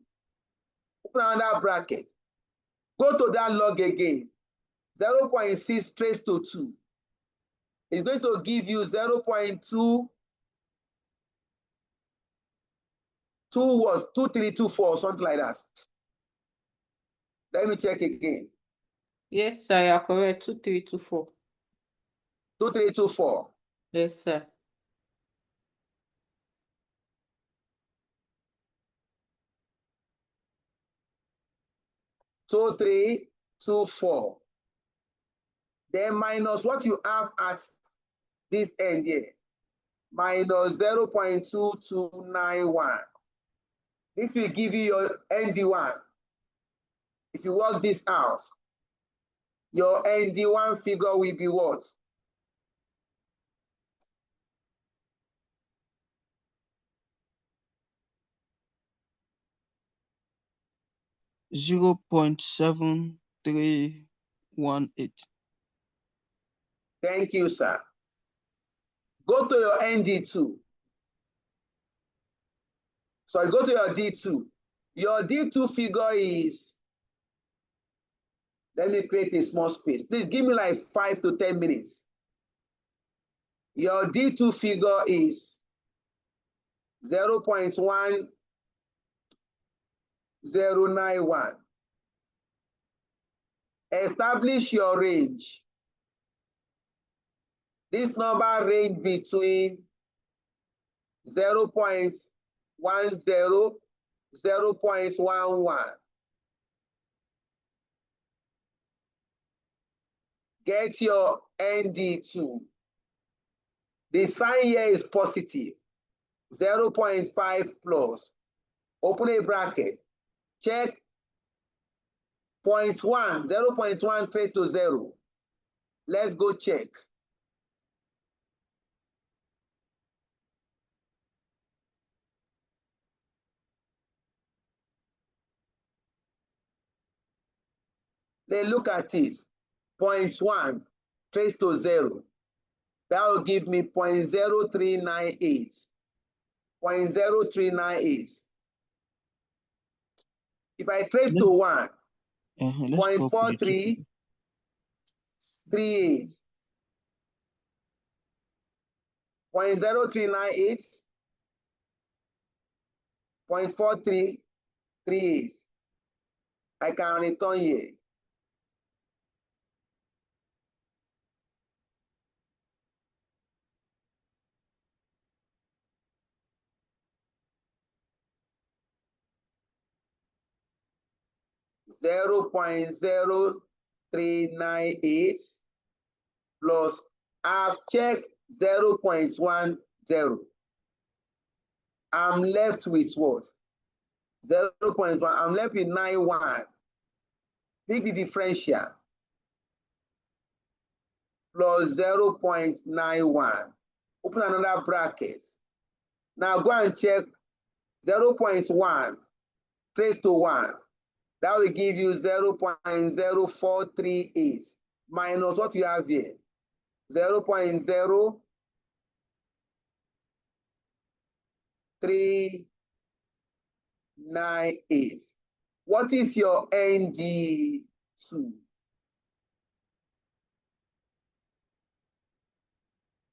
Open another bracket. Go to that log again. 0.6 traced to 2. It's going to give you 0.2. 2324, something like that. Let me check again. Yes, sir, you are correct. 2324. 2324. Yes, sir. So 324. Then minus what you have at this end here. Minus 0.2291. This will give you your ND1. If you work this out, your ND1 figure will be what? 0.7318. Thank you, sir. Go to your ND2. Sorry, go to your D2. Your D2 figure is, let me create a small space. Please give me like 5 to 10 minutes. Your D2 figure is 0.1091. Establish your range. This number range between 0.10, 0.11. Get your ND2. The sign here is positive. 0.5 plus. Open a bracket. Check 0.1, 0.1 trade to 0. Let's go check. Then look at it. 0.1 trace to 0. That will give me 0.0398. 0.0398. If I trace to 1, Let's go up with the 0.4338. 0.0398. 0.4338. I can return here. $0.0398 plus I've checked 0.10. I'm left with what? 0.1. I'm left with 91. Pick the differential plus 0.91. Open another bracket. Now go and check 0.1 trace to 1. That will give you 0.0438 minus what you have here. 0.0398. What is your ND2?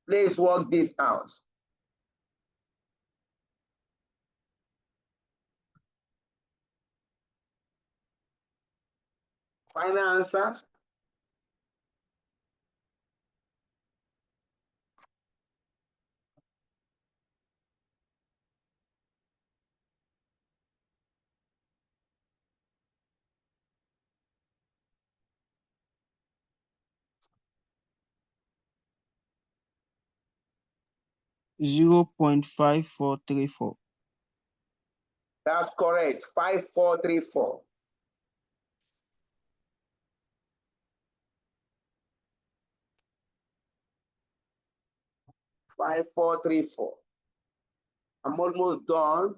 Please work this out. Final answer. $0.5434. That's correct. 5434. I'm almost done.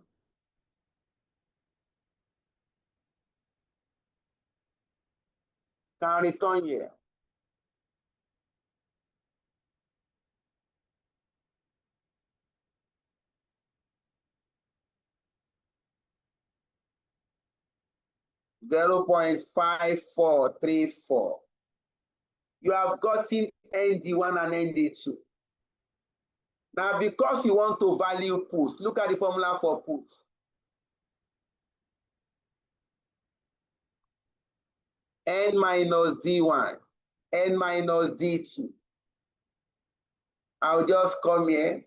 Can return here. $0.5434. You have gotten ND1 and ND2. Now, because you want to value puts, look at the formula for puts. N minus D1, N minus D2. I'll just come here.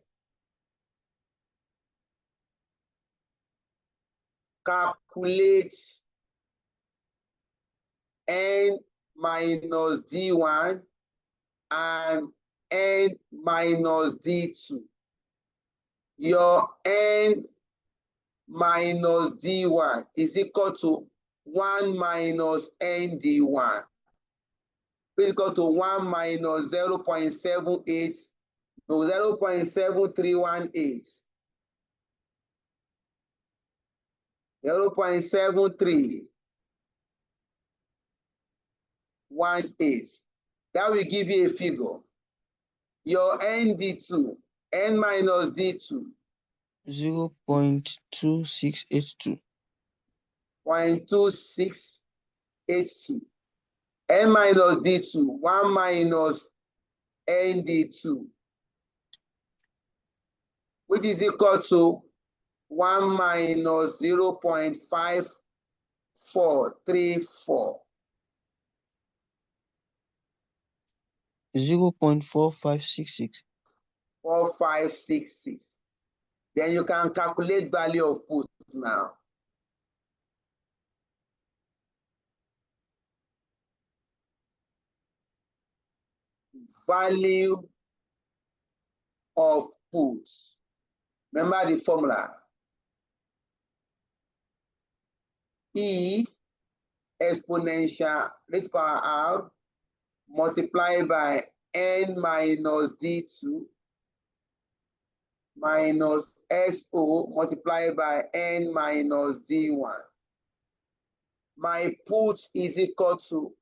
Calculate N minus D1 and N minus D2. Your N minus D1 is equal to 1 minus ND1. Is equal to 1 minus 0.78, no, 0.7318. 0.73. That will give you a figure. Your ND2, N minus D2. 0.2682. 0.2682. N minus D2, 1 minus ND2, which is equal to 1 minus 0.5434. 0.4566. 4566. Then you can calculate value of put now. Value of puts. Remember the formula. E exponential raised power R multiplied by N minus D2 minus SO multiplied by N minus D1. My put is equal to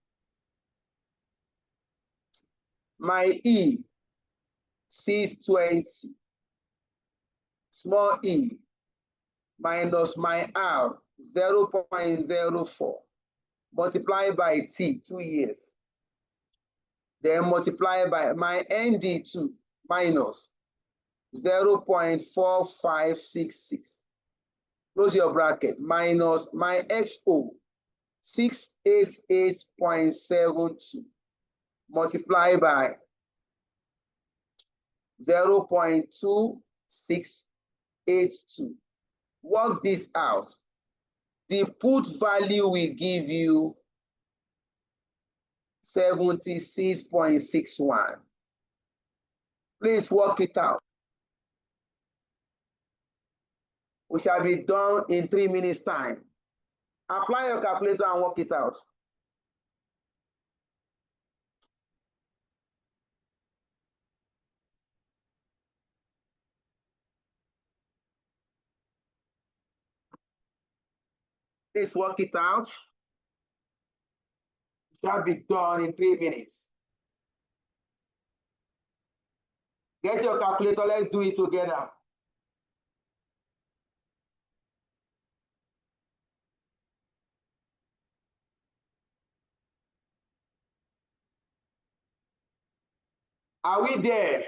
my E 620 small e minus my R 0.04 multiplied by T 2 years. Then multiply by my ND2 minus 0.4566. Close your bracket. Minus my XO 688.72 multiply by 0.2682. Work this out. The put value will give you 76.61. Please work it out. We shall be done in 3 minutes time. Apply your calculator and work it out. Please work it out. It shall be done in 3 minutes. Get your calculator, let's do it together. Are we there?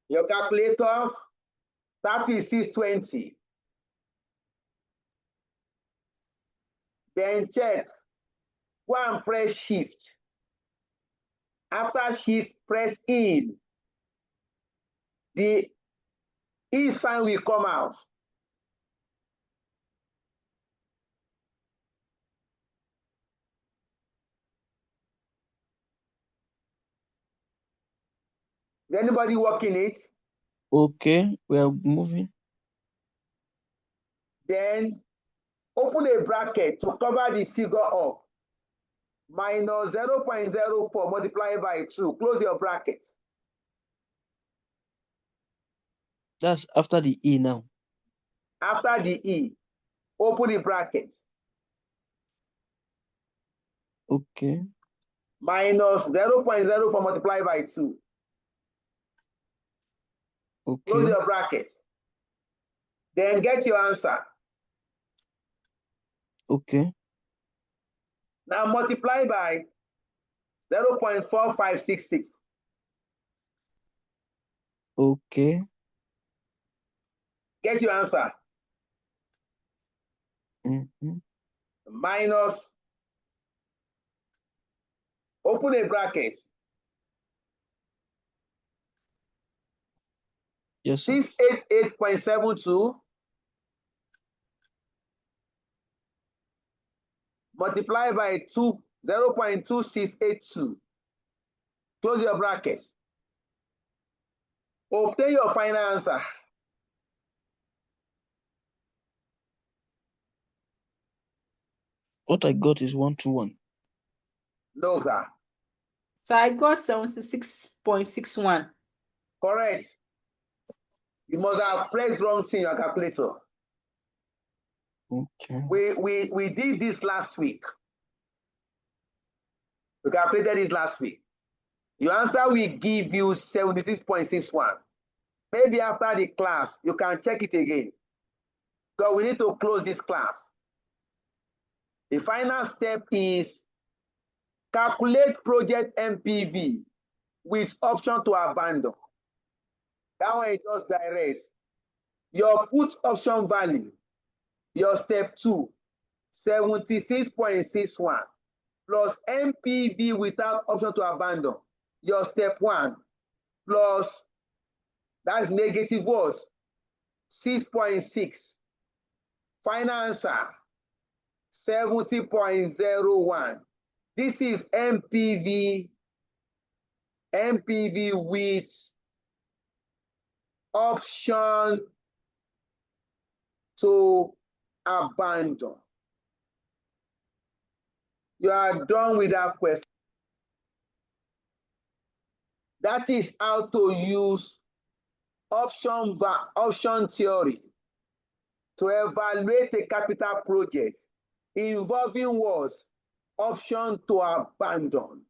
Your calculator, that is 620. Then check. Go and press shift. After shift, press in. The E sign will come out. Is anybody working it? Okay, we are moving. Then open a bracket to cover the figure up. Minus 0.04 multiplied by 2. Close your bracket. That's after the E now. After the E, open the bracket. Okay. Minus 0.04 multiplied by 2. Okay. Close your bracket. Then get your answer. Okay. Now multiply by 0.4566. Okay. Get your answer. Minus, open a bracket. Yes, sir. 688.72 multiply by 0.2682. Close your bracket. Obtain your final answer. What I got is 121. No, sir. So I got 76.61. Correct. You must have pressed wrong thing in your calculator. Okay. We did this last week. We calculated this last week. Your answer will give you 76.61. Maybe after the class, you can check it again. So we need to close this class. The final step is calculate project MPV with option to abandon. That one is just direct. Your put option value, your step 2, 76.61 plus MPV without option to abandon. Your step 1 plus, that's negative what? 6.6. Final answer, 70.01. This is MPV with option to abandon. You are done with that question. That is how to use option theory to evaluate a capital project involving what? Option to abandon.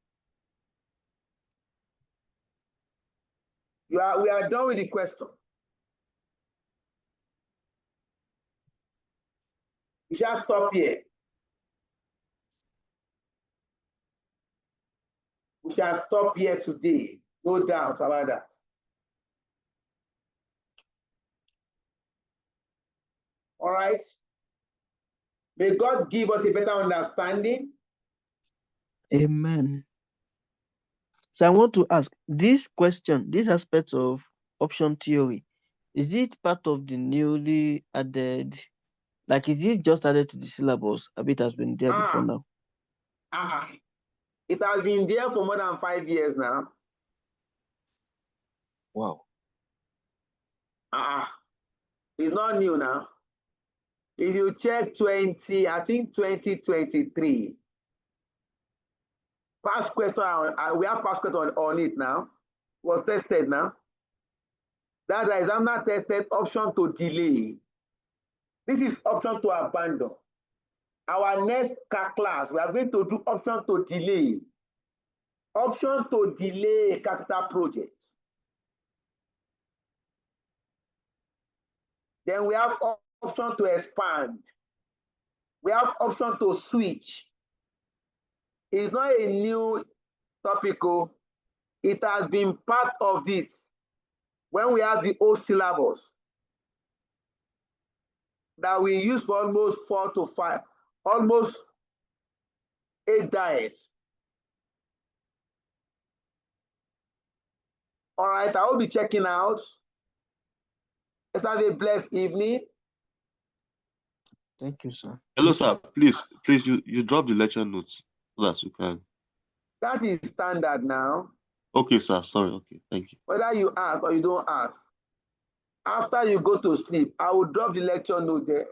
We are done with the question. We shall stop here. We shall stop here today. No doubt about that. All right. May God give us a better understanding. Amen. So I want to ask this question, this aspect of option theory, is it part of the newly added, like is it just added to the syllabus? A bit has been there before now. It has been there for more than 5 years now. Wow. It's not new now. If you check 2023, past question, we have past question on it now, was tested now. That the examiner tested option to delay. This is option to abandon. Our next class, we are going to do option to delay. Option to delay a capital project. Then we have option to expand. We have option to switch. It's not a new topic. It has been part of this when we have the old syllabus that we use for almost 4 to 5, almost 8 diets. All right, I will be checking out. Let's have a blessed evening. Thank you, sir. Hello, sir. Please, you drop the lecture notes so that you can. That is standard now. Okay, sir. Sorry. Okay, thank you. Whether you ask or you don't ask, after you go to sleep, I will drop the lecture note there.